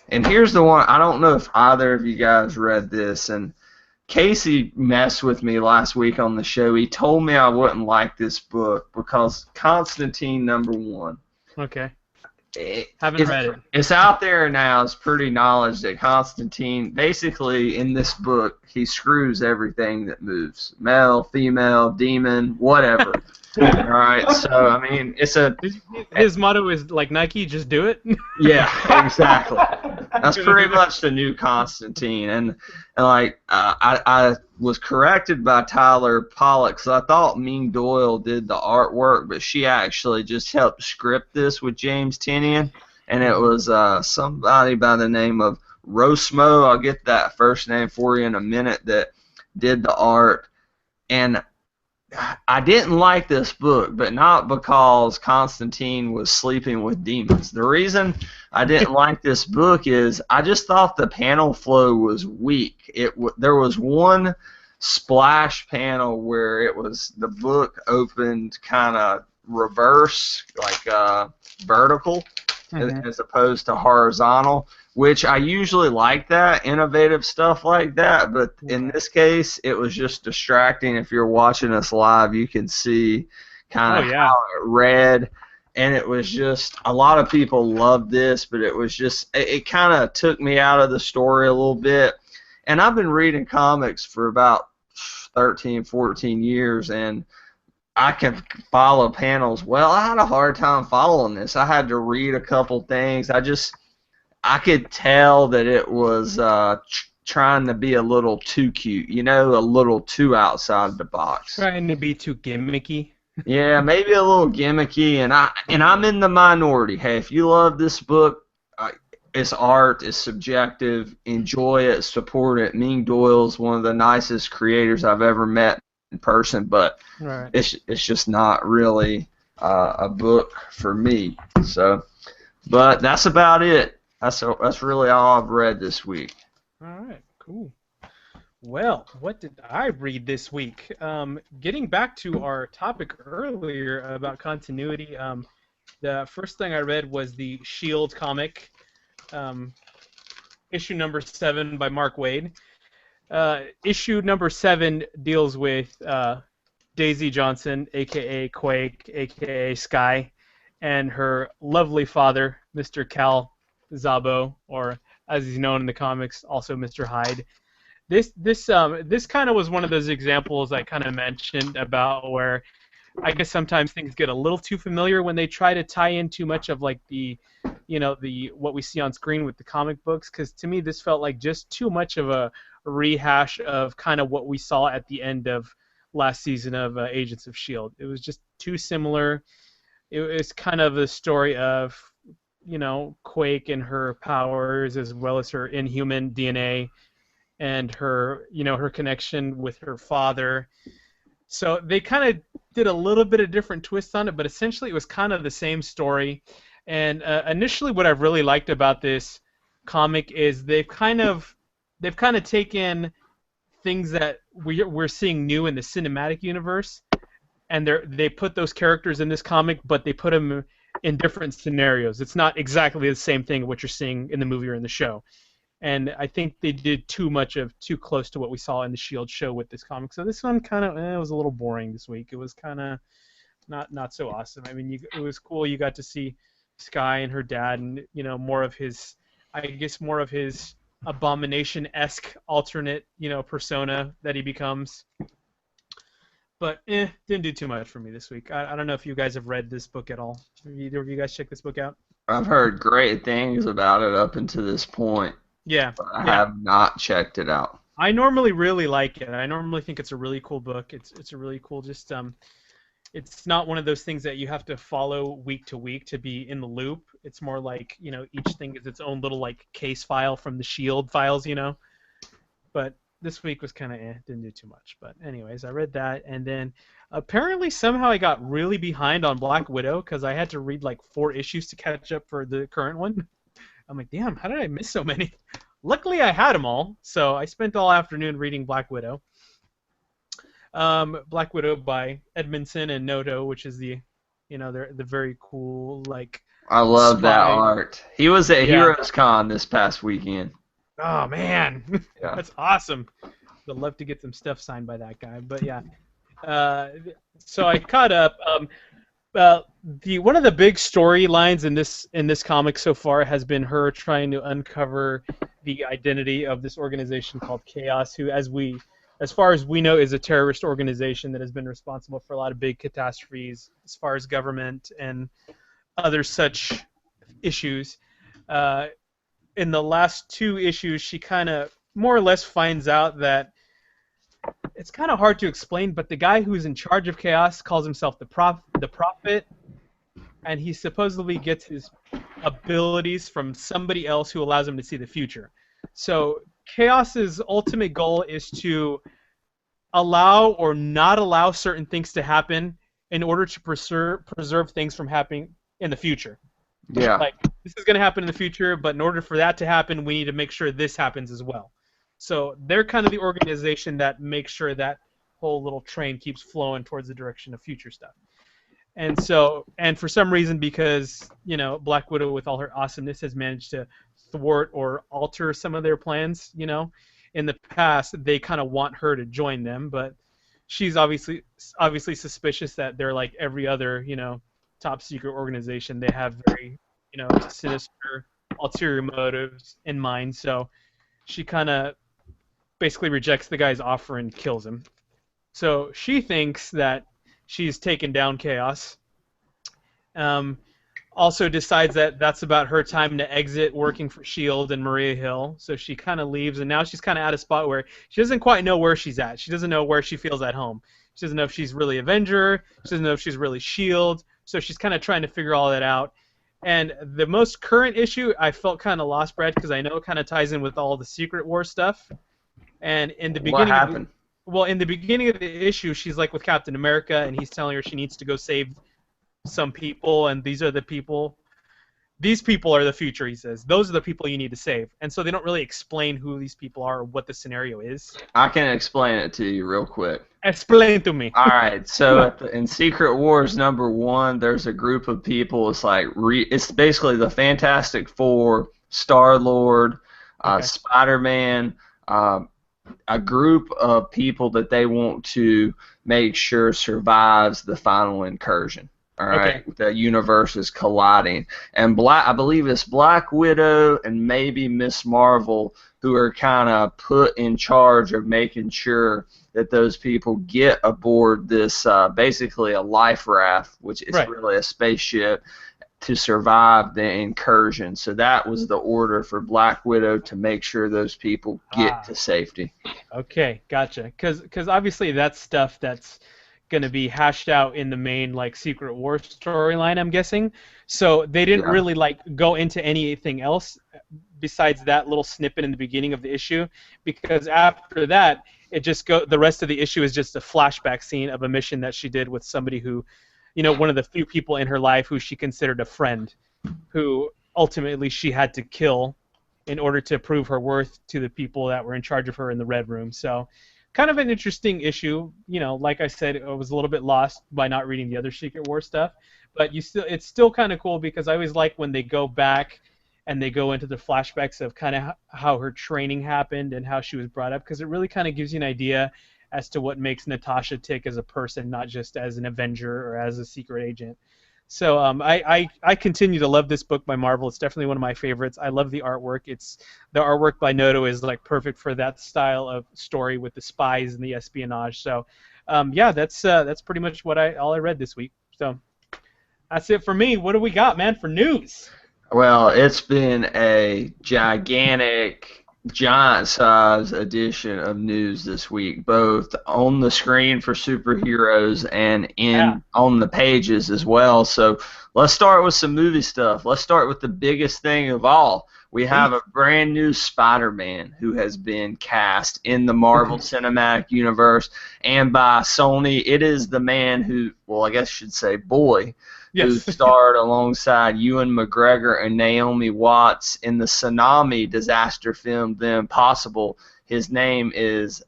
B: And here's the one, I don't know if either of you guys read this, and Casey messed with me last week on the show. He told me I wouldn't like this book because Constantine number 1.
A: Okay. Haven't read it.
B: It's out there now. It's pretty knowledge that Constantine, basically in this book, he screws everything that moves. Male, female, demon, whatever. All right, so I mean, it's a.
A: His motto is like Nike, just do it.
B: Yeah, exactly. That's pretty much the new Constantine, and like I was corrected by Tyler Pollock, so I thought Ming Doyle did the artwork, but she actually just helped script this with James Tynion, and it was somebody by the name of Rosmo. I'll get that first name for you in a minute, that did the art, and I didn't like this book, but not because Constantine was sleeping with demons. The reason I didn't like this book is I just thought the panel flow was weak. There was one splash panel where it was the book opened kind of reverse, like vertical, as opposed to horizontal, which I usually like that, innovative stuff like that, but in this case, it was just distracting. If you're watching us live, you can see kind of how it read, and it was just, a lot of people loved this, but it was just, it kind of took me out of the story a little bit, and I've been reading comics for about 13, 14 years, and I can follow panels. Well, I had a hard time following this. I had to read a couple things. I could tell that it was trying to be a little too cute, you know, a little too outside the box.
A: Trying to be too gimmicky.
B: Yeah, maybe a little gimmicky, and I'm in the minority. Hey, if you love this book, it's art, it's subjective, enjoy it, support it. Ming Doyle's one of the nicest creators I've ever met in person, but it's just not really a book for me. So, but that's about it. That's really all I've read this week.
A: All right, cool. Well, what did I read this week? Getting back to our topic earlier about continuity, the first thing I read was the Shield comic. um, issue number 7 by Mark Waid. Issue number 7 deals with Daisy Johnson, aka Quake, aka Sky, and her lovely father, Mr. Cal Zabo, or as he's known in the comics, also Mr. Hyde. This kind of was one of those examples I kind of mentioned about where I guess sometimes things get a little too familiar when they try to tie in too much of like the what we see on screen with the comic books. Because to me, this felt like just too much of a rehash of kind of what we saw at the end of last season of Agents of Shield. It was just too similar. It was kind of a story of Quake and her powers as well as her inhuman DNA and her connection with her father. So they kind of did a little bit of different twists on it, but essentially it was kind of the same story. And initially, what I've really liked about this comic is they've kind of taken things that we're seeing new in the cinematic universe, and they put those characters in this comic, but they put them in different scenarios. It's not exactly the same thing what you're seeing in the movie or in the show. And I think they did too close to what we saw in the Shield show with this comic. So this one kind of was a little boring this week. It was kind of not so awesome. I mean, it was cool. You got to see Sky and her dad, and more of his Abomination-esque alternate persona that he becomes. But didn't do too much for me this week. I don't know if you guys have read this book at all. Have either of you guys checked this book out?
B: I've heard great things about it up until this point.
A: Yeah.
B: But I have not checked it out.
A: I normally really like it. I normally think it's a really cool book. It's a really cool it's not one of those things that you have to follow week to week to be in the loop. It's more like, each thing is its own little like case file from the Shield files, But this week was kind of didn't do too much. But anyways, I read that, and then apparently somehow I got really behind on Black Widow because I had to read like 4 issues to catch up for the current one. I'm like, damn, how did I miss so many? Luckily, I had them all, so I spent all afternoon reading Black Widow. Black Widow by Edmondson and Noto, which is the very cool like.
B: I love that art. He was at Heroes Con this past weekend.
A: Oh man,
B: Yeah.
A: That's awesome. I'd love to get some stuff signed by that guy, but yeah. So I caught up. One of the big storylines in this comic so far has been her trying to uncover the identity of this organization called Chaos, who, as far as we know, is a terrorist organization that has been responsible for a lot of big catastrophes as far as government and other such issues. In the last 2 issues, she kind of more or less finds out that it's kind of hard to explain, but the guy who's in charge of Chaos calls himself the Prophet, and he supposedly gets his abilities from somebody else who allows him to see the future. So Chaos's ultimate goal is to allow or not allow certain things to happen in order to preserve things from happening in the future.
B: Yeah.
A: Like, this is going to happen in the future, but in order for that to happen, we need to make sure this happens as well. So they're kind of the organization that makes sure that whole little train keeps flowing towards the direction of future stuff. And for some reason, because Black Widow with all her awesomeness has managed to thwart or alter some of their plans. In the past, they kind of want her to join them, but she's obviously suspicious that they're like every other top secret organization. They have very sinister ulterior motives in mind. So she kind of basically rejects the guy's offer and kills him. So she thinks that she's taken down Chaos. Also decides that that's about her time to exit working for S.H.I.E.L.D. and Maria Hill. So she kind of leaves, and now she's kind of at a spot where she doesn't quite know where she's at. She doesn't know where she feels at home. She doesn't know if she's really Avenger. She doesn't know if she's really S.H.I.E.L.D. So she's kind of trying to figure all that out. And the most current issue, I felt kind of lost, Brad, because I know it kind of ties in with all the Secret War stuff. And in the beginning,
B: What happened?
A: In the beginning of the issue, she's like with Captain America, and he's telling her she needs to go save some people, and these are the people. These people are the future, he says. Those are the people you need to save. And so they don't really explain who these people are or what the scenario is.
B: I can explain it to you real quick.
A: Explain to me.
B: All right, so in Secret Wars #1, there's a group of people. It's like it's basically the Fantastic Four Star-Lord,
A: Okay.
B: Spider-Man, a group of people that they want to make sure survives the final incursion. All right,
A: Okay.
B: the universe is colliding, and I believe it's Black Widow and maybe Miss Marvel who are kind of put in charge of making sure that those people get aboard this basically a life raft, which is
A: Right.
B: really a spaceship, to survive the incursion. So that was the order for Black Widow to make sure those people get
A: Ah.
B: to safety.
A: Okay, gotcha. Because obviously that's stuff that's gonna be hashed out in the main like Secret War storyline, I'm guessing. So they didn't
B: Yeah.
A: really like go into anything else besides that little snippet in the beginning of the issue, because after that it just go the rest of the issue is just a flashback scene of a mission that she did with somebody who, one of the few people in her life who she considered a friend, who ultimately she had to kill in order to prove her worth to the people that were in charge of her in the Red Room. So, kind of an interesting issue. Like I said, I was a little bit lost by not reading the other Secret War stuff, but it's still kind of cool because I always like when they go back and they go into the flashbacks of kind of how her training happened and how she was brought up, because it really kind of gives you an idea as to what makes Natasha tick as a person, not just as an Avenger or as a secret agent. So I continue to love this book by Marvel. It's definitely one of my favorites. I love the artwork. The artwork by Noto is like perfect for that style of story with the spies and the espionage. So yeah, that's pretty much all I read this week. So that's it for me. What do we got, man, for news?
B: Well, it's been a gigantic, giant size edition of news this week, both on the screen for superheroes and
A: Yeah.
B: in on the pages as well. So let's start with some movie stuff. Let's start with the biggest thing of all. We have
A: Please.
B: a brand new Spider-Man who has been cast in the Marvel Cinematic Universe and by Sony. It is the man who, well, I guess I should say boy, who
A: Yes.
B: starred alongside Ewan McGregor and Naomi Watts in the tsunami disaster film The Impossible. His name is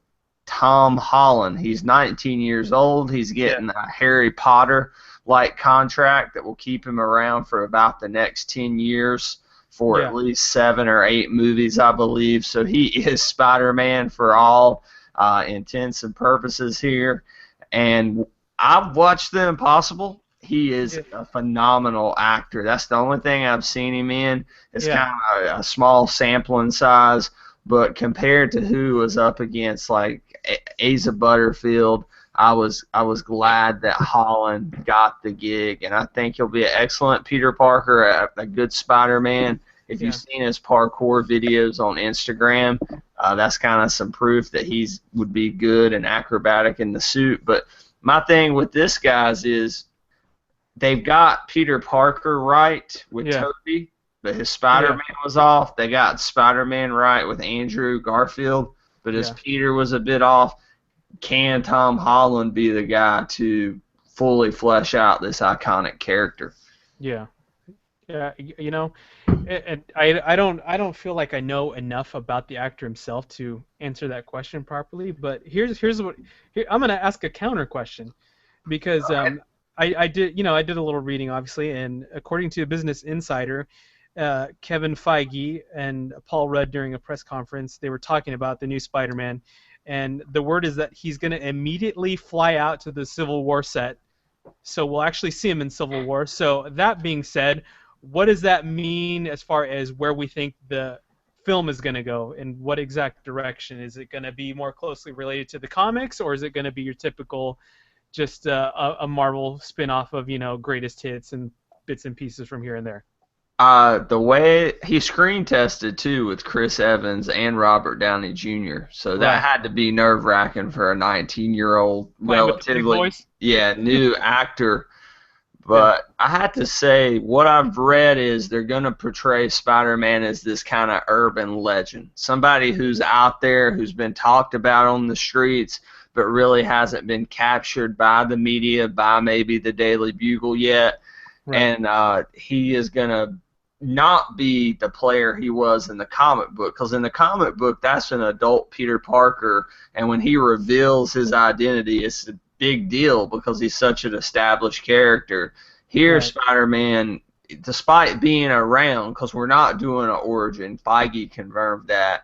B: Tom Holland. He's 19 years old. He's
A: Yeah.
B: getting a Harry Potter-like contract that will keep him around for about the next 10 years for at
A: Yeah.
B: least 7 or 8 movies, I believe. So he is Spider-Man for all intents and purposes here. And I've watched The Impossible. He is
A: Yeah.
B: a phenomenal actor. That's the only thing I've seen him in. It's
A: Yeah.
B: kind of a small sampling size, but compared to who was up against like Asa Butterfield, I was glad that Holland got the gig, and I think he'll be an excellent Peter Parker, a good Spider-Man. If you've
A: Yeah.
B: seen his parkour videos on Instagram, that's kind of some proof that he's would be good and acrobatic in the suit. But my thing with this guys is they've got Peter Parker right with
A: Yeah.
B: Tobey, but his
A: Yeah.
B: Spider-Man was off. They got Spider-Man right with Andrew Garfield, but his
A: Yeah.
B: Peter was a bit off. Can Tom Holland be the guy to fully flesh out this iconic character?
A: Yeah. Yeah, I don't feel like I know enough about the actor himself to answer that question properly. But I'm gonna ask a counter question, because I did a little reading obviously, and according to Business Insider, Kevin Feige and Paul Rudd during a press conference, they were talking about the new Spider-Man, and the word is that he's gonna immediately fly out to the Civil War set, so we'll actually see him in Civil War. So that being said, what does that mean as far as where we think the film is going to go, and what exact direction? Is it going to be more closely related to the comics, or is it going to be your typical just a Marvel spin-off of, greatest hits and bits and pieces from here and there?
B: The way he screen tested too with Chris Evans and Robert Downey Jr., so that
A: Right.
B: had to be nerve-wracking for a 19-year-old,
A: Playing with the big
B: relatively,
A: boys?
B: new actor.
A: Yeah.
B: But I have to say, what I've read is they're going to portray Spider-Man as this kind of urban legend, somebody who's out there, who's been talked about on the streets, but really hasn't been captured by the media, by maybe the Daily Bugle yet.
A: Right.
B: And he is going to not be the player he was in the comic book, because in the comic book that's an adult Peter Parker, and when he reveals his identity it's a big deal because he's such an established character. Here
A: Right.
B: Spider-Man despite being around, because we're not doing an origin, Feige confirmed that,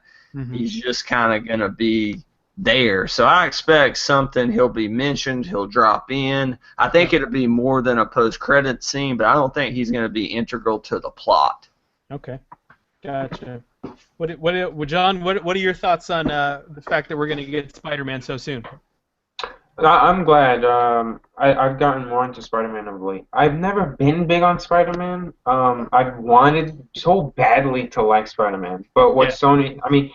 B: he's just kind of going to be there. So I expect something, he'll be mentioned, he'll drop in. I think it'll be more than a post-credit scene, but I don't think he's going to be integral to the plot.
A: Okay, gotcha. John, what are your thoughts on the fact that we're going to get Spider-Man so soon?
C: I'm glad. I've gotten more into Spider-Man of late. I've never been big on Spider-Man. I've wanted so badly to like Spider-Man, but what Sony, I mean,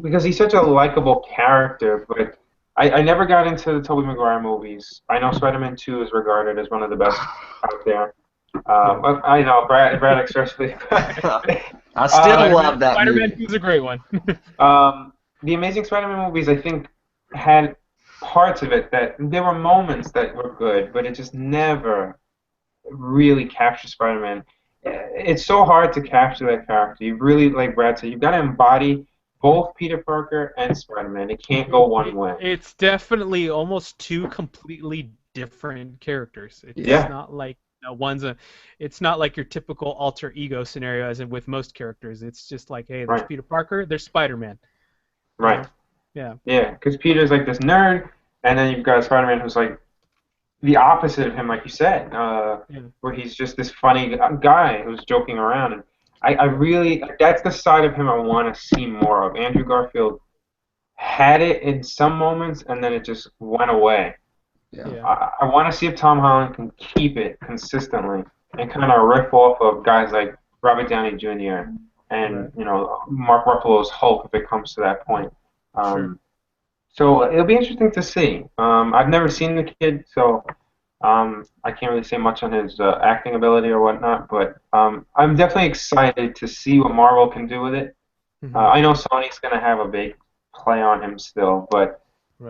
C: because he's such a likable character, but I never got into the Tobey Maguire movies. I know Spider-Man 2 is regarded as one of the best out there. I know, Brad especially.
B: I still love that
A: Spider-Man
B: movie.
A: 2 is a great one.
C: The Amazing Spider-Man movies, I think, had parts of it that there were moments that were good, but it just never really captured Spider-Man. It's so hard to capture that character. You really, like Brad said, you've got to embody both Peter Parker and Spider-Man. It can't go one way.
A: It's definitely almost two completely different characters. It's not like it's not like your typical alter ego scenario as in with most characters. It's just like, hey, there's Peter Parker, there's Spider-Man.
C: Right.
A: Yeah.
C: Yeah, because Peter's like this nerd, and then you've got Spider-Man who's like the opposite of him, like you said, where he's just this funny guy who's joking around. And I really, that's the side of him I want to see more of. Andrew Garfield had it in some moments, and then it just went away. I want to see if Tom Holland can keep it consistently and kind of riff off of guys like Robert Downey Jr. and Mark Ruffalo's Hulk if it comes to that point. So it'll be interesting to see. I've never seen the kid, so I can't really say much on his acting ability or whatnot, but I'm definitely excited to see what Marvel can do with it. I know Sony's going to have a big play on him still, but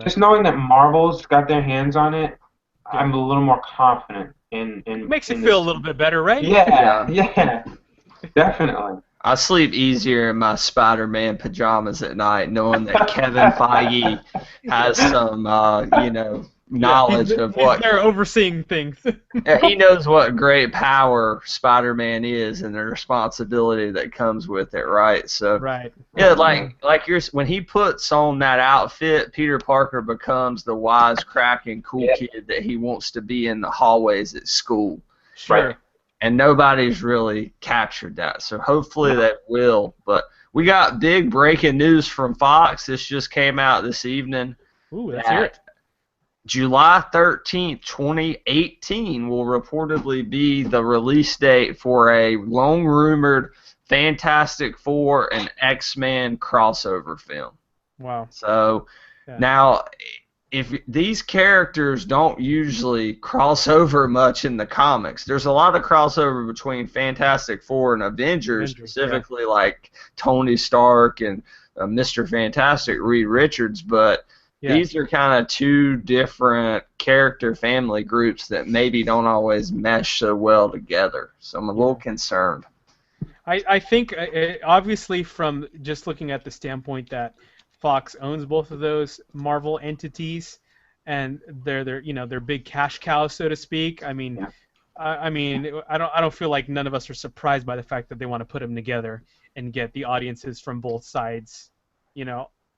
C: just knowing that Marvel's got their hands on it, I'm a little more confident in
A: makes it feel a little bit better, right?
C: Yeah, definitely.
B: I sleep easier in my Spider-Man pajamas at night, knowing that Kevin Feige has some, knowledge of what.
A: They're overseeing things.
B: He knows what great power Spider-Man is and the responsibility that comes with it, right? So, like when he puts on that outfit, Peter Parker becomes the wisecracking cool kid that he wants to be in the hallways at school.
A: Sure.
B: And nobody's really captured that. So hopefully they will. But we got big breaking news from Fox. This just came out this evening.
A: Ooh, let's hear it.
B: July 13th, 2018 will reportedly be the release date for a long-rumored Fantastic Four and X-Men crossover film.
A: Wow.
B: So now, if these characters don't usually cross over much in the comics, there's a lot of crossover between Fantastic Four and Avengers specifically like Tony Stark and Mr. Fantastic, Reed Richards, but these are kind of two different character family groups that maybe don't always mesh so well together. So I'm a little concerned.
A: I think, obviously, from just looking at the standpoint that Fox owns both of those Marvel entities, and they're big cash cows, so to speak. I mean, I don't feel like none of us are surprised by the fact that they want to put them together and get the audiences from both sides, get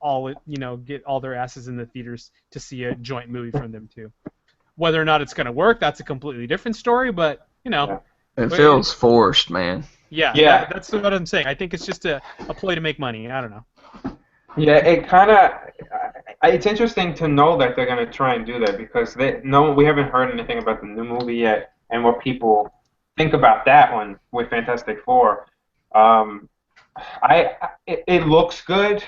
A: all their asses in the theaters to see a joint movie from them too. Whether or not it's going to work, that's a completely different story. But
B: it feels forced, man.
A: Yeah. That's what I'm saying. I think it's just a play to make money. I don't know.
C: Yeah, it's interesting to know that they're going to try and do that because we haven't heard anything about the new movie yet and what people think about that one with Fantastic Four. It looks good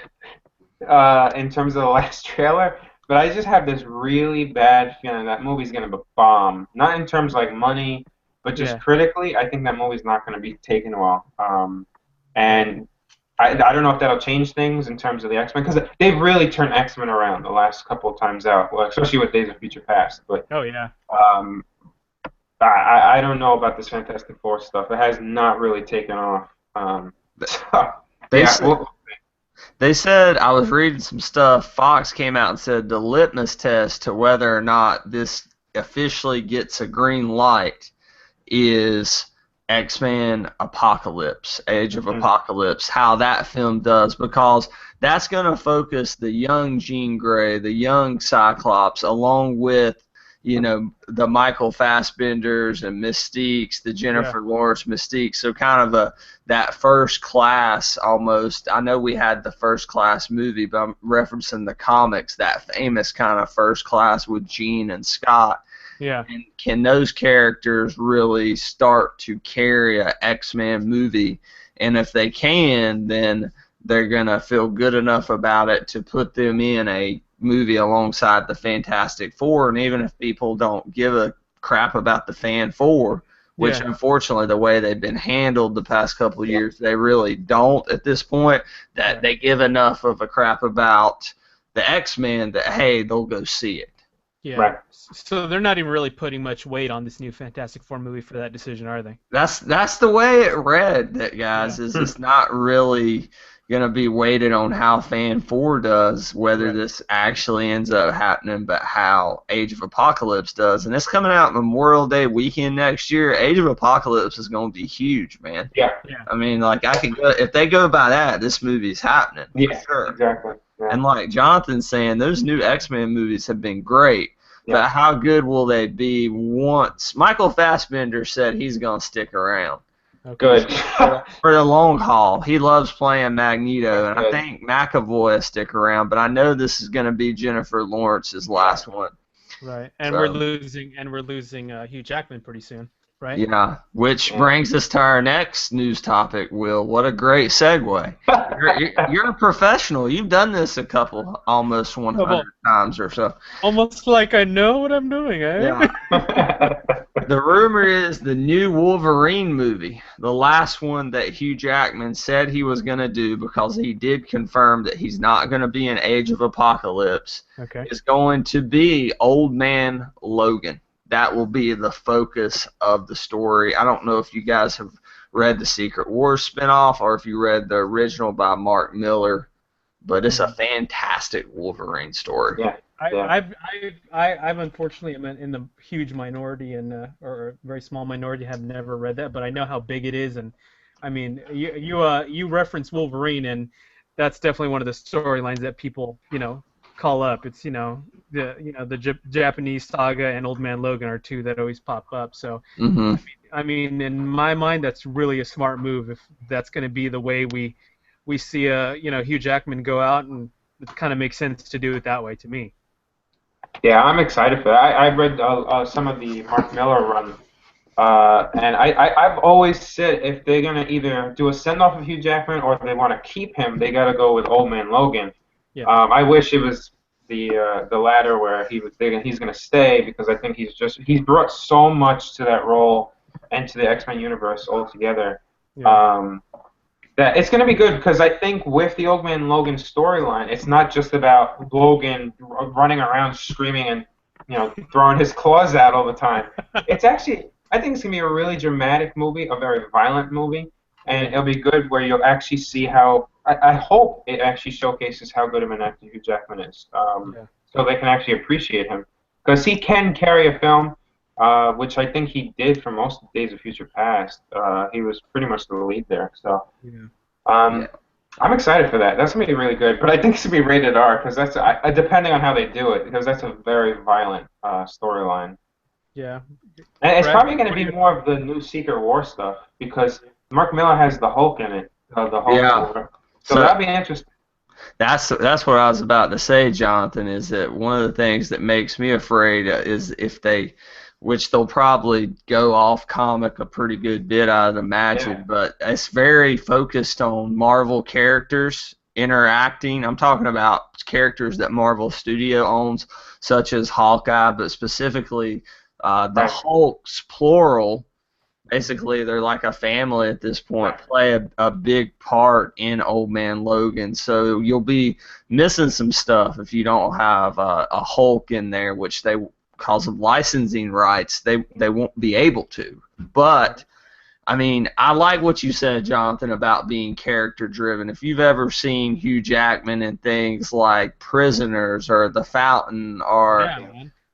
C: in terms of the last trailer, but I just have this really bad feeling that movie's going to bomb. Not in terms of like money, but just critically, I think that movie's not going to be taken well. And I don't know if that'll change things in terms of the X-Men, because they've really turned X-Men around the last couple of times out, well, especially with Days of Future Past. But I don't know about this Fantastic Four stuff. It has not really taken off.
B: They said, I was reading some stuff, Fox came out and said the litmus test to whether or not this officially gets a green light is X-Men Apocalypse, Age of Apocalypse, how that film does, because that's going to focus the young Jean Grey, the young Cyclops, along with, you know, the Michael Fassbenders and Mystiques, the Jennifer Lawrence Mystique. So kind of that first class almost. I know we had the First Class movie, but I'm referencing the comics, that famous kind of First Class with Jean and Scott.
A: Yeah.
B: And can those characters really start to carry a X-Men movie? And if they can, then they're going to feel good enough about it to put them in a movie alongside the Fantastic Four. And even if people don't give a crap about the Fan Four, which unfortunately the way they've been handled the past couple of years, they really don't at this point, that they give enough of a crap about the X-Men that, hey, they'll go see it.
A: Yeah. Right. So they're not even really putting much weight on this new Fantastic Four movie for that decision, are they?
B: That's the way it read, that guys, is it's not really going to be weighted on how Fan 4 does, whether this actually ends up happening, but how Age of Apocalypse does. And it's coming out Memorial Day weekend next year. Age of Apocalypse is going to be huge, man.
C: Yeah.
B: I mean, like, I could go, if they go by that, this movie's happening.
C: Yeah,
B: for sure.
C: Exactly. Yeah.
B: And like Jonathan's saying, those new X-Men movies have been great. But how good will they be once Michael Fassbender said he's going to stick around?
C: Okay. Good.
B: For the long haul. He loves playing Magneto, and I think McAvoy will stick around, but I know this is going to be Jennifer Lawrence's last one.
A: Right. And we're losing Hugh Jackman pretty soon, right?
B: Yeah, which brings us to our next news topic, Will. What a great segue. You're a professional. You've done this a couple, almost 100 times or so.
A: Almost like I know what I'm doing, eh?
B: Yeah. The rumor is the new Wolverine movie, the last one that Hugh Jackman said he was going to do, because he did confirm that he's not going to be in Age of Apocalypse, is going to be Old Man Logan. That will be the focus of the story. I don't know if you guys have read the Secret Wars spinoff or if you read the original by Mark Miller, but it's a fantastic Wolverine story.
C: Yeah.
A: I've unfortunately am in the huge minority or a very small minority, have never read that, but I know how big it is, and I mean you reference Wolverine, and that's definitely one of the storylines that people call up. It's the Japanese saga and Old Man Logan are two that always pop up. So I mean in my mind that's really a smart move if that's going to be the way we see Hugh Jackman go out, and it kind of makes sense to do it that way to me.
C: Yeah, I'm excited for that. I read some of the Mark Miller run, and I've always said if they're gonna either do a send off of Hugh Jackman or if they want to keep him, they gotta go with Old Man Logan. Yeah. I wish it was the latter where he's gonna stay, because I think he's brought so much to that role and to the X-Men universe altogether. Yeah. That it's going to be good, because I think with the Old Man Logan storyline, it's not just about Logan running around screaming and throwing his claws out all the time. It's actually, I think it's going to be a really dramatic movie, a very violent movie, and it'll be good where you'll actually see how, I hope it actually showcases how good of an actor Hugh Jackman is, so they can actually appreciate him, because he can carry a film. Which I think he did for most of Days of Future Past. He was pretty much the lead there. So, I'm excited for that. That's gonna be really good. But I think it's gonna be rated R, because that's depending on how they do it, because that's a very violent storyline.
A: Yeah.
C: And it's probably gonna be more of the new Secret War stuff, because Mark Miller has the Hulk in it. The Hulk War. So that'd be interesting.
B: That's what I was about to say, Jonathan, is that one of the things that makes me afraid is if they, which they'll probably go off comic a pretty good bit, I'd imagine, but it's very focused on Marvel characters interacting. I'm talking about characters that Marvel Studio owns, such as Hawkeye, but specifically the Hulks, plural. Basically, they're like a family at this point, play a big part in Old Man Logan. So you'll be missing some stuff if you don't have a Hulk in there, which they, because of licensing rights, they won't be able to. But, I mean, I like what you said, Jonathan, about being character-driven. If you've ever seen Hugh Jackman in things like Prisoners or The Fountain or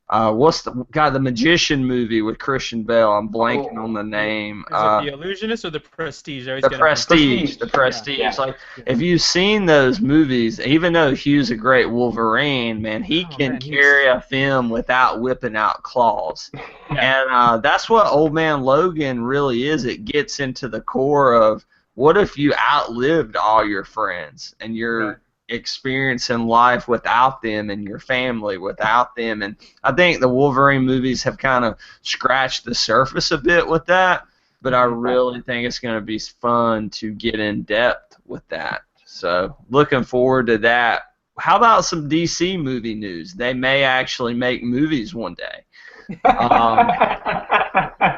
B: what's the Magician movie with Christian Bale? I'm blanking on the name.
A: Is it The Illusionist or The Prestige? I always
B: The
A: get them
B: Prestige.
A: confused.
B: The Prestige.
C: Yeah.
B: Like,
A: Yeah.
B: if you've seen those movies, even though Hugh's a great Wolverine, man, he can carry a film without whipping out claws.
A: Yeah.
B: And that's what Old Man Logan really is. It gets into the core of, what if you outlived all your friends and you're experiencing life without them and your family without them? And I think the Wolverine movies have kind of scratched the surface a bit with that, but I really think it's going to be fun to get in depth with that. So looking forward to that. How about some DC movie news? They may actually make movies one day.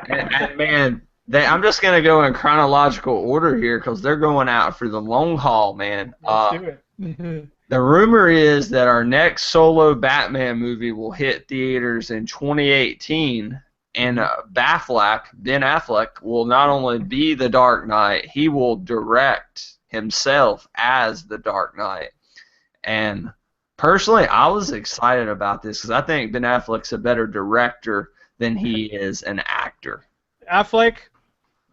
B: And man, I'm just going to go in chronological order here because they're going out for the long haul, man.
A: Let's do it.
B: The rumor is that our next solo Batman movie will hit theaters in 2018, and Ben Affleck will not only be the Dark Knight, he will direct himself as the Dark Knight. And personally, I was excited about this because I think Ben Affleck's a better director than he is an actor.
A: Affleck,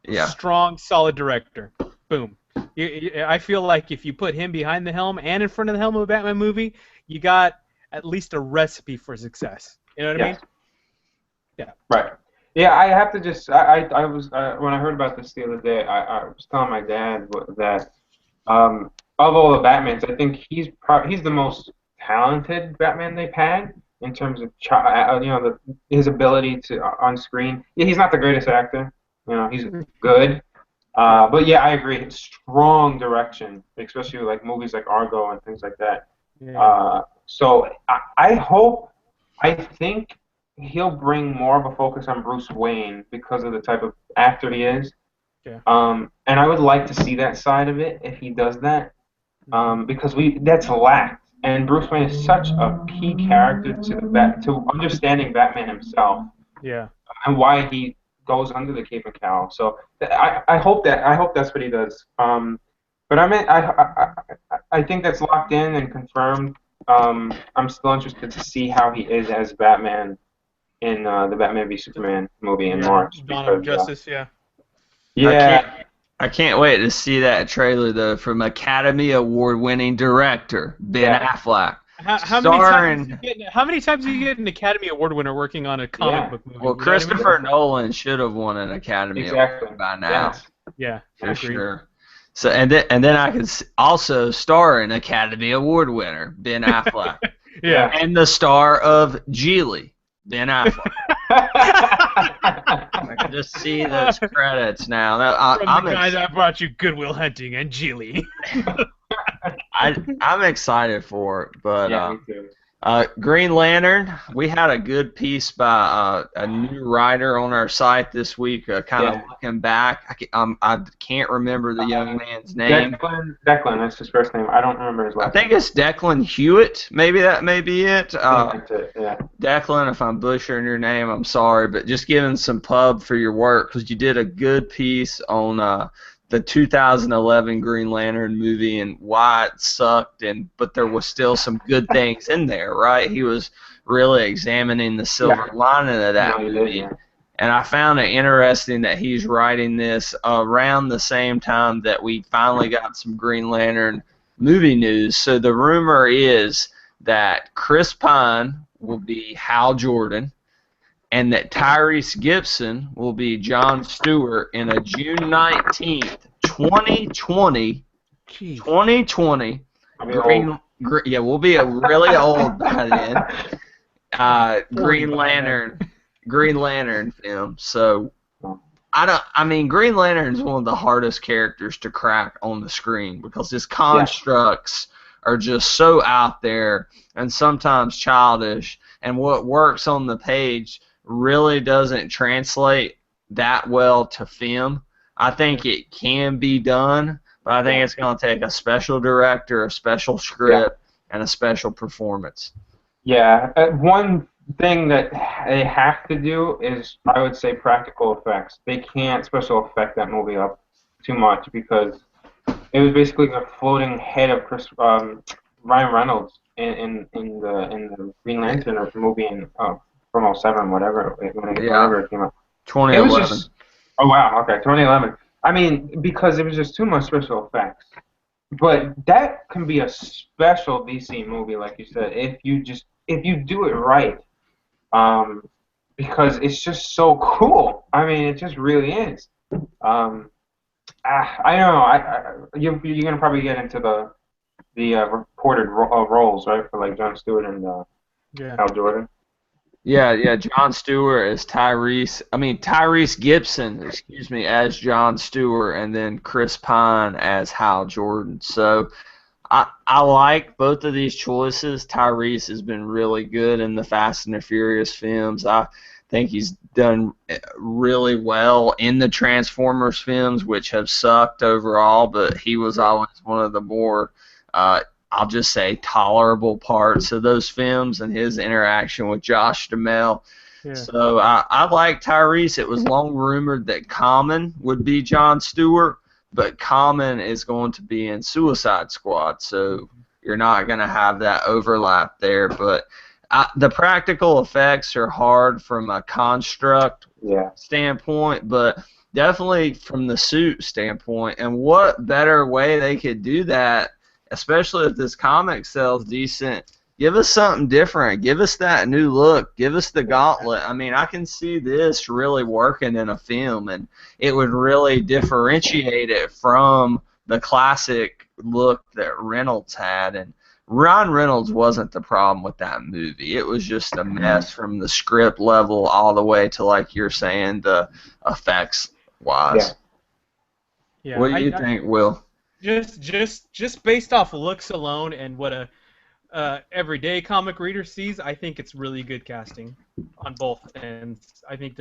B: Yeah.
A: strong, solid director. Boom. I feel like if you put him behind the helm and in front of the helm of a Batman movie, you got at least a recipe for success. You know what I mean? Yeah.
C: Right. Yeah, I have to just I was when I heard about this the other day, I was telling my dad that of all the Batmans, I think he's the most talented Batman they've had in terms of his ability to on screen. Yeah, he's not the greatest actor. You know, he's good. But yeah, I agree. Strong direction, especially like movies like Argo and things like that.
A: Yeah.
C: So I think he'll bring more of a focus on Bruce Wayne because of the type of actor he is.
A: Yeah.
C: And I would like to see that side of it if he does that, because that's lacked. And Bruce Wayne is such a key character to understanding Batman himself.
A: Yeah.
C: And why he goes under the cape and cowl. So I hope that's what he does. But I think that's locked in and confirmed. I'm still interested to see how he is as Batman in the Batman v Superman movie in March.
A: Dawn of Justice, yeah.
C: Yeah.
B: I can't wait to see that trailer though from Academy Award-winning director Ben Affleck.
A: How many times do you get an Academy Award winner working on a comic book movie?
B: Well, Christopher Nolan should have won an Academy Award by now.
A: Yeah,
B: for sure. So and then I could also star an Academy Award winner, Ben Affleck.
A: Yeah.
B: And the star of Geely, Ben Affleck. I can just see those credits now.
A: From the guy that brought you Good Will Hunting and Geely.
B: I'm excited for it, but
C: me too.
B: Green Lantern, we had a good piece by a new writer on our site this week, kind of looking back. I can't remember the young man's name.
C: Declan, that's his first name. I don't remember his last name.
B: I think it's Declan Hewitt. Maybe that may be it.
C: That's it, yeah.
B: Declan, if I'm butchering your name, I'm sorry, but just giving some pub for your work because you did a good piece on the 2011 Green Lantern movie and why it sucked, but there was still some good things in there, right? He was really examining the silver lining of that movie. And I found it interesting that he's writing this around the same time that we finally got some Green Lantern movie news. So the rumor is that Chris Pine will be Hal Jordan, and that Tyrese Gibson will be Jon Stewart in a June 19th, 2020.
A: Jeez.
B: 2020. We'll be really old by then. Green Lantern film. So Green Lantern is one of the hardest characters to crack on the screen because his constructs are just so out there and sometimes childish, and what works on the page really doesn't translate that well to film. I think it can be done, but I think it's going to take a special director, a special script, and a special performance.
C: Yeah, one thing that they have to do is, I would say, practical effects. They can't special effect that movie up too much because it was basically a floating head of Ryan Reynolds in the Green Lantern movie in from '07, whatever,
B: Yeah,
C: whenever it came out. It was
B: 2011.
C: just, oh wow, okay, 2011. I mean, because it was just too much special effects. But that can be a special DC movie, like you said, if you do it right. Um, because it's just so cool. I mean, it just really is. Um, I don't know. You're gonna probably get into the reported roles, right, for like Jon Stewart and
A: Yeah.
C: Hal Jordan.
B: Yeah. Jon Stewart as Tyrese Gibson, excuse me, as Jon Stewart, and then Chris Pine as Hal Jordan. So I like both of these choices. Tyrese has been really good in the Fast and the Furious films. I think he's done really well in the Transformers films, which have sucked overall, but he was always one of the more, I'll just say, tolerable parts of those films and his interaction with Josh Duhamel.
A: Yeah.
B: So I like Tyrese. It was long rumored that Common would be Jon Stewart, but Common is going to be in Suicide Squad, so you're not going to have that overlap there. But the practical effects are hard from a construct standpoint, but definitely from the suit standpoint. And what better way they could do that, especially if this comic sells decent. Give us something different. Give us that new look. Give us the gauntlet. I mean, I can see this really working in a film, and it would really differentiate it from the classic look that Reynolds had. And Ryan Reynolds wasn't the problem with that movie. It was just a mess from the script level all the way to, like you're saying, the effects wise.
A: Yeah.
B: What do you think, Will?
A: Just based off looks alone and what a everyday comic reader sees, I think it's really good casting on both ends. I think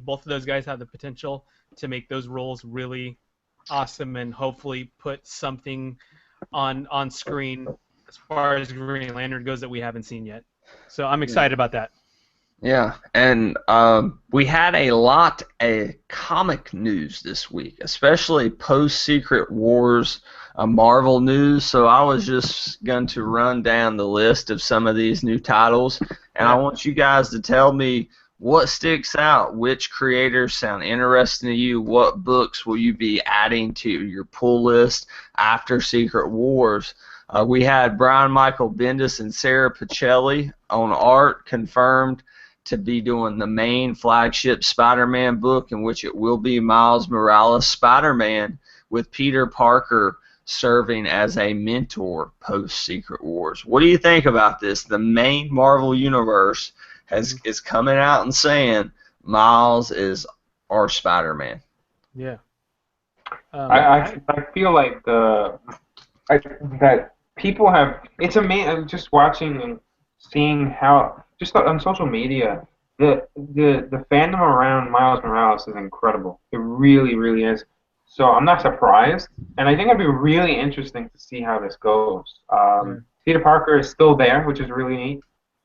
A: both of those guys have the potential to make those roles really awesome and hopefully put something on screen as far as Green Lantern goes that we haven't seen yet. So I'm excited about that.
B: Yeah, and we had a lot of comic news this week, especially post-Secret Wars Marvel news. So I was just going to run down the list of some of these new titles, and I want you guys to tell me what sticks out, which creators sound interesting to you, what books will you be adding to your pull list after Secret Wars. We had Brian Michael Bendis and Sarah Pichelli on art, confirmed to be doing the main flagship Spider-Man book, in which it will be Miles Morales Spider-Man, with Peter Parker serving as a mentor post-Secret Wars. What do you think about this? The main Marvel Universe is coming out and saying Miles is our Spider-Man.
A: Yeah.
C: I feel like that people have, it's amazing. I'm just watching and seeing how, just on social media, the fandom around Miles Morales is incredible. It really, really is. So I'm not surprised, and I think it'd be really interesting to see how this goes. Peter Parker is still there, which is really neat.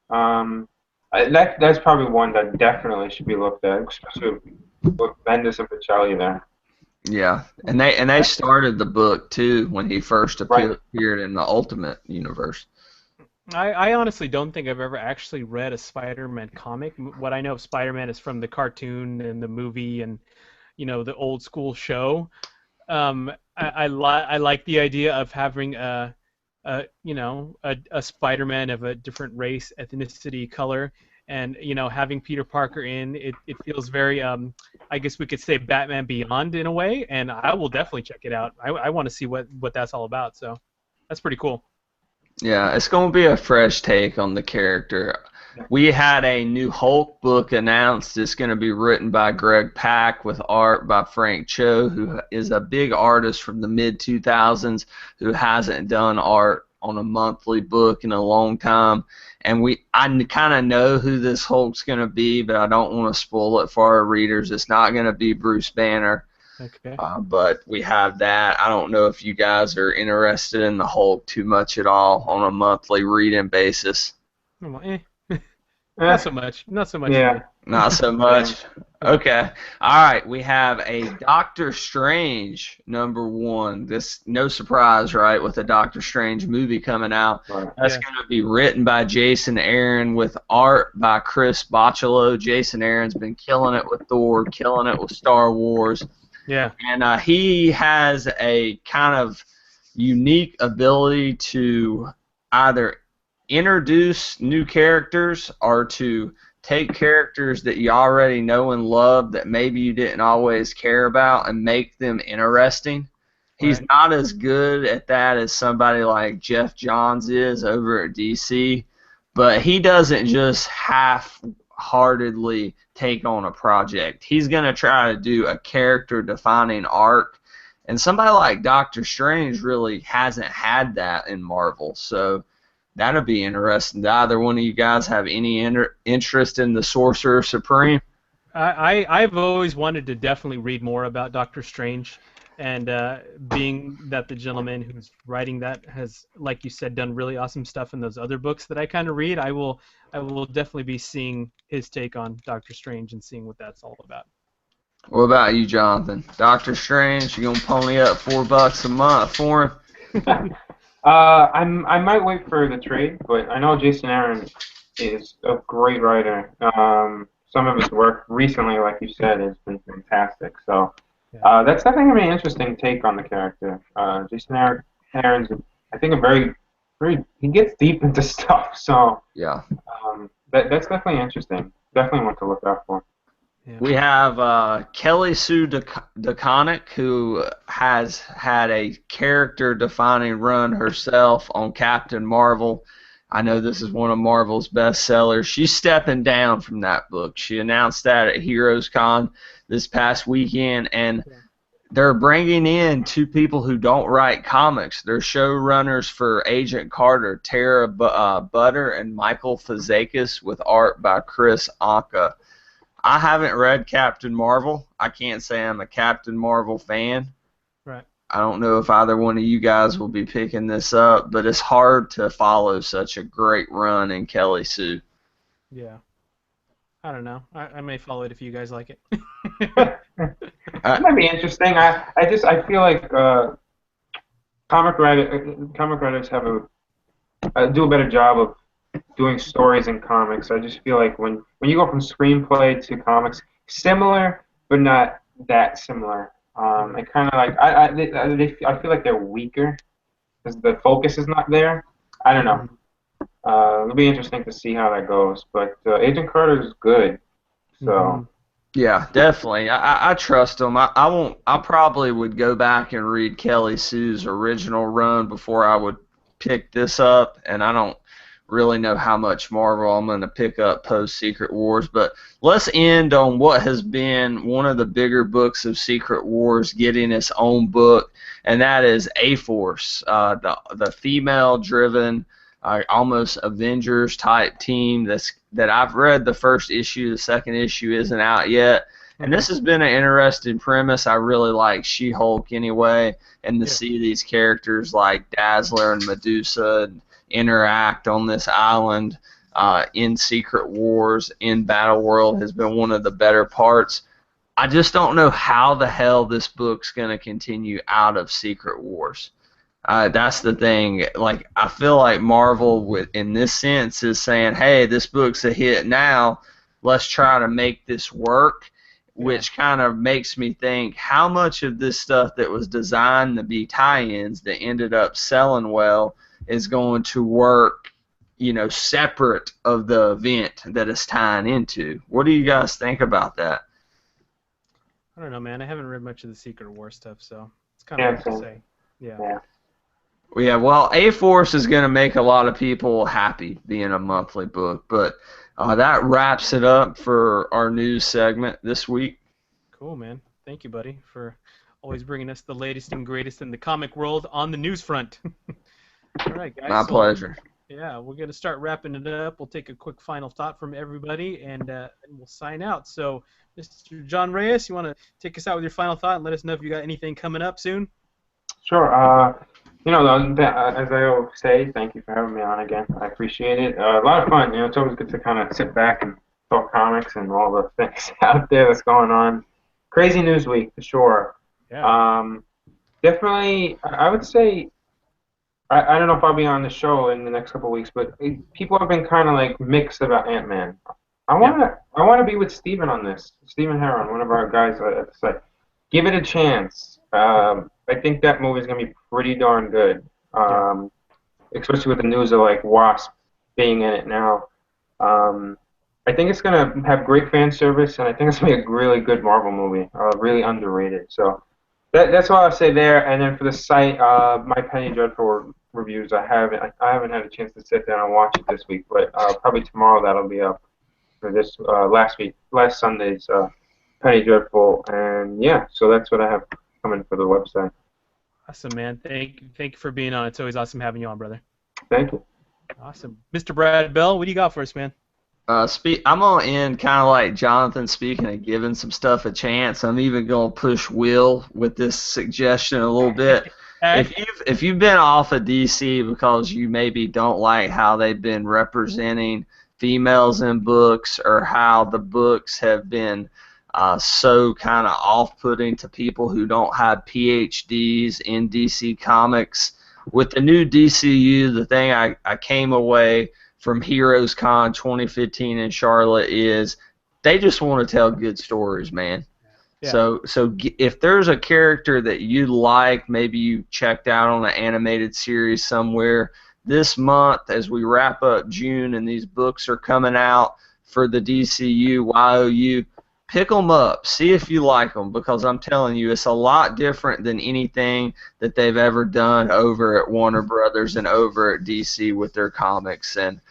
C: That's probably one that definitely should be looked at, especially with Bendis and Pichelli there.
B: Yeah, and they started the book too when he first appeared in the Ultimate Universe.
A: I honestly don't think I've ever actually read a Spider-Man comic. What I know of Spider-Man is from the cartoon and the movie and, the old school show. I like the idea of having a Spider-Man of a different race, ethnicity, color, and having Peter Parker in it feels very I guess we could say Batman Beyond in a way, and I will definitely check it out. I want to see what that's all about. So that's pretty cool.
B: Yeah, it's going to be a fresh take on the character. We had a new Hulk book announced. It's going to be written by Greg Pak with art by Frank Cho, who is a big artist from the mid-2000s who hasn't done art on a monthly book in a long time. And I kind of know who this Hulk's going to be, but I don't want to spoil it for our readers. It's not going to be Bruce Banner.
A: Okay.
B: But we have that. I don't know if you guys are interested in the Hulk too much at all on a monthly reading basis.
A: Not so much. Not so much.
C: Yeah.
B: Not so much. Okay. All right. We have a Doctor Strange #1. This no surprise, right? With a Doctor Strange movie coming out,
C: Right.
B: that's
A: Yeah.
B: going to be written by Jason Aaron with art by Chris Bachalo. Jason Aaron's been killing it with Thor, killing it with Star Wars,
A: Yeah.
B: and he has a kind of unique ability to either introduce new characters or to take characters that you already know and love that maybe you didn't always care about and make them interesting. He's
A: Right.
B: not as good at that as somebody like Jeff Johns is over at DC, but he doesn't just half-heartedly take on a project. He's going to try to do a character-defining arc, and somebody like Doctor Strange really hasn't had that in Marvel, so that'll be interesting. Do either one of you guys have any interest in the Sorcerer Supreme?
A: I've always wanted to definitely read more about Doctor Strange, and being that the gentleman who's writing that has, like you said, done really awesome stuff in those other books that I kind of read, I will definitely be seeing his take on Doctor Strange and seeing what that's all about.
B: What about you, Jonathan? Doctor Strange, you gonna pony up $4 a month for him?
C: I might wait for the trade, but I know Jason Aaron is a great writer. Some of his work recently, like you said, has been fantastic. So
A: Yeah.
C: that's definitely gonna be an interesting take on the character. Jason Aaron's, I think, a very he gets deep into stuff. So
B: Yeah.
C: that's definitely interesting. Definitely one to look out for.
A: Yeah.
B: We have Kelly Sue DeConnick, who has had a character-defining run herself on Captain Marvel. I know this is one of Marvel's best sellers. She's stepping down from that book. She announced that at Heroes Con this past weekend, and they're bringing in two people who don't write comics. They're showrunners for Agent Carter, Tara Butter and Michael Fazakis, with art by Chris Anka. I haven't read Captain Marvel. I can't say I'm a Captain Marvel fan.
A: Right.
B: I don't know if either one of you guys will be picking this up, but it's hard to follow such a great run in Kelly Sue.
A: Yeah. I don't know. I may follow it if you guys like it.
C: It might be interesting. I feel like comic writers have do a better job of doing stories in comics. I just feel like when you go from screenplay to comics, similar but not that similar. It kind of like I feel like they're weaker because the focus is not there. I don't know. It'll be interesting to see how that goes. But Agent Carter is good, so
B: Yeah, definitely. I trust him. I won't. I probably would go back and read Kelly Sue's original run before I would pick this up, and I don't really know how much Marvel I'm going to pick up post Secret Wars. But let's end on what has been one of the bigger books of Secret Wars getting its own book, and that is A-Force, the female-driven, almost Avengers type team that I've read the first issue. The second issue isn't out yet. And this has been an interesting premise. I really like She-Hulk anyway, and to see these characters like Dazzler and Medusa interact on this island in Secret Wars, in Battle World, has been one of the better parts. I just don't know how the hell this book's going to continue out of Secret Wars. That's the thing. Like, I feel like Marvel, in this sense, is saying, hey, this book's a hit now. Let's try to make this work, which kind of makes me think how much of this stuff that was designed to be tie-ins that ended up selling well is going to work, separate of the event that it's tying into. What do you guys think about that?
A: I don't know, man. I haven't read much of the Secret War stuff, so it's kind of hard to say. Yeah.
B: Yeah, well, A-Force is going to make a lot of people happy being a monthly book, but that wraps it up for our news segment this week.
A: Cool, man. Thank you, buddy, for always bringing us the latest and greatest in the comic world on the news front. All right, guys.
B: My pleasure.
A: Yeah, we're going to start wrapping it up. We'll take a quick final thought from everybody, and we'll sign out. So, Mr. John Reyes, you want to take us out with your final thought and let us know if you got anything coming up soon?
C: Sure. As I always say, thank you for having me on again. I appreciate it. A lot of fun. It's always good to kind of sit back and talk comics and all the things out there that's going on. Crazy news week for sure.
A: Yeah.
C: Um, Definitely, I would say I don't know if I'll be on the show in the next couple of weeks, but people have been kind of like mixed about Ant-Man.
A: Yeah.
C: I wanna be with Steven on this. Steven Heron, one of our guys at the site. Give it a chance. I think that movie's gonna be pretty darn good.
A: Yeah.
C: Especially with the news of like Wasp being in it now. Um, I think it's gonna have great fan service, and I think it's gonna be a really good Marvel movie. Really underrated. So. That's all I'll say there. And then for the site, my Penny Dreadful reviews, I haven't had a chance to sit down and watch it this week, but probably tomorrow that'll be up for this last Sunday's Penny Dreadful, and yeah, so that's what I have coming for the website.
A: Awesome, man. Thank you for being on. It's always awesome having you on, brother.
C: Thank you.
A: Awesome. Mr. Brad Bell, what do you got for us, man?
B: I'm gonna end kind of like Jonathan, speaking of giving some stuff a chance. I'm even gonna push Will with this suggestion a little bit. If you've been off of DC because you maybe don't like how they've been representing females in books, or how the books have been so kind of off-putting to people who don't have PhDs in DC Comics, with the new DCU, the thing I came away from Heroes Con 2015 in Charlotte is they just want to tell good stories, man.
A: Yeah.
B: So if there's a character that you like, maybe you checked out on an animated series somewhere, this month as we wrap up June and these books are coming out for the DCU, YOU, pick them up, see if you like them, because I'm telling you, it's a lot different than anything that they've ever done over at Warner Brothers and over at DC with their comics. And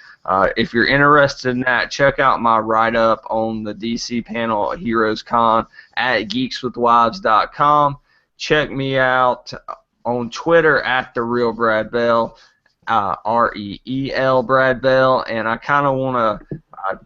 B: if you're interested in that, check out my write-up on the DC panel at Heroes Con at geekswithwives.com. Check me out on Twitter at @TheRealBradBell, REEL Brad Bell, and I kind of want to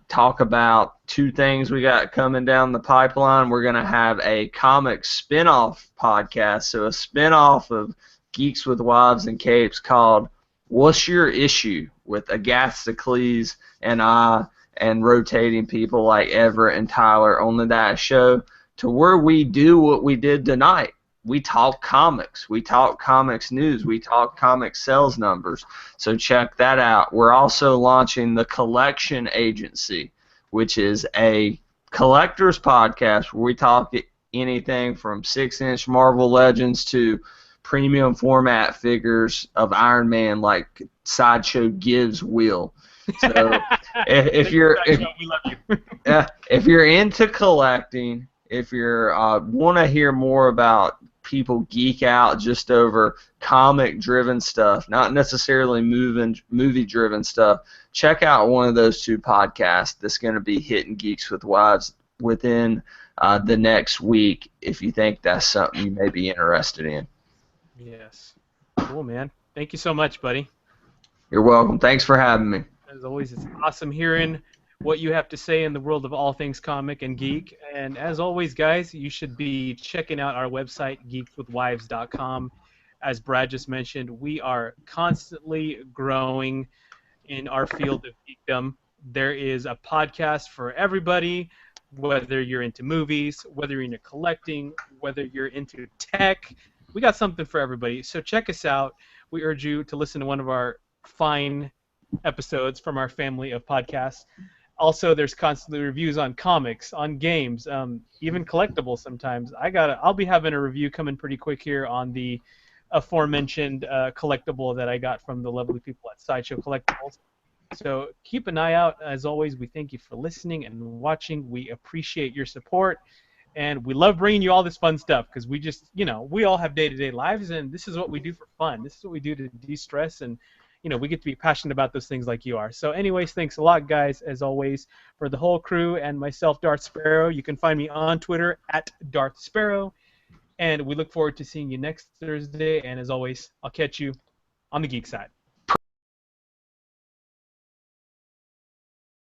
B: talk about two things we got coming down the pipeline. We're going to have a comic spin-off podcast, so a spin-off of Geeks with Wives and Capes called What's Your Issue, with Agathocles and I, and rotating people like Everett and Tyler on that show, to where we do what we did tonight. We talk comics. We talk comics news. We talk comic sales numbers. So check that out. We're also launching the Collection Agency, which is a collector's podcast where we talk anything from 6-inch Marvel Legends to premium format figures of Iron Man, like Sideshow gives Will. So if you're if you're into collecting, if you're want to hear more about people geek out just over comic-driven stuff, not necessarily movie-driven stuff, check out one of those two podcasts that's going to be hitting Geeks with Wives within the next week, if you think that's something you may be interested in.
A: Yes. Cool, man. Thank you so much, buddy.
B: You're welcome. Thanks for having me.
A: As always, it's awesome hearing what you have to say in the world of all things comic and geek. And as always, guys, you should be checking out our website, geekswithwives.com. As Brad just mentioned, we are constantly growing in our field of geekdom. There is a podcast for everybody, whether you're into movies, whether you're into collecting, whether you're into tech. We got something for everybody. So check us out. We urge you to listen to one of our fine episodes from our family of podcasts. Also, there's constantly reviews on comics, on games, even collectibles sometimes. I'll be having a review coming pretty quick here on the aforementioned collectible that I got from the lovely people at Sideshow Collectibles. So keep an eye out. As always, we thank you for listening and watching. We appreciate your support. And we love bringing you all this fun stuff because we just, we all have day-to-day lives, and this is what we do for fun. This is what we do to de-stress, and, we get to be passionate about those things like you are. So anyways, thanks a lot, guys, as always, for the whole crew and myself, DarthSparrow. You can find me on Twitter at DarthSparrow, and we look forward to seeing you next Thursday. And as always, I'll catch you on the geek side.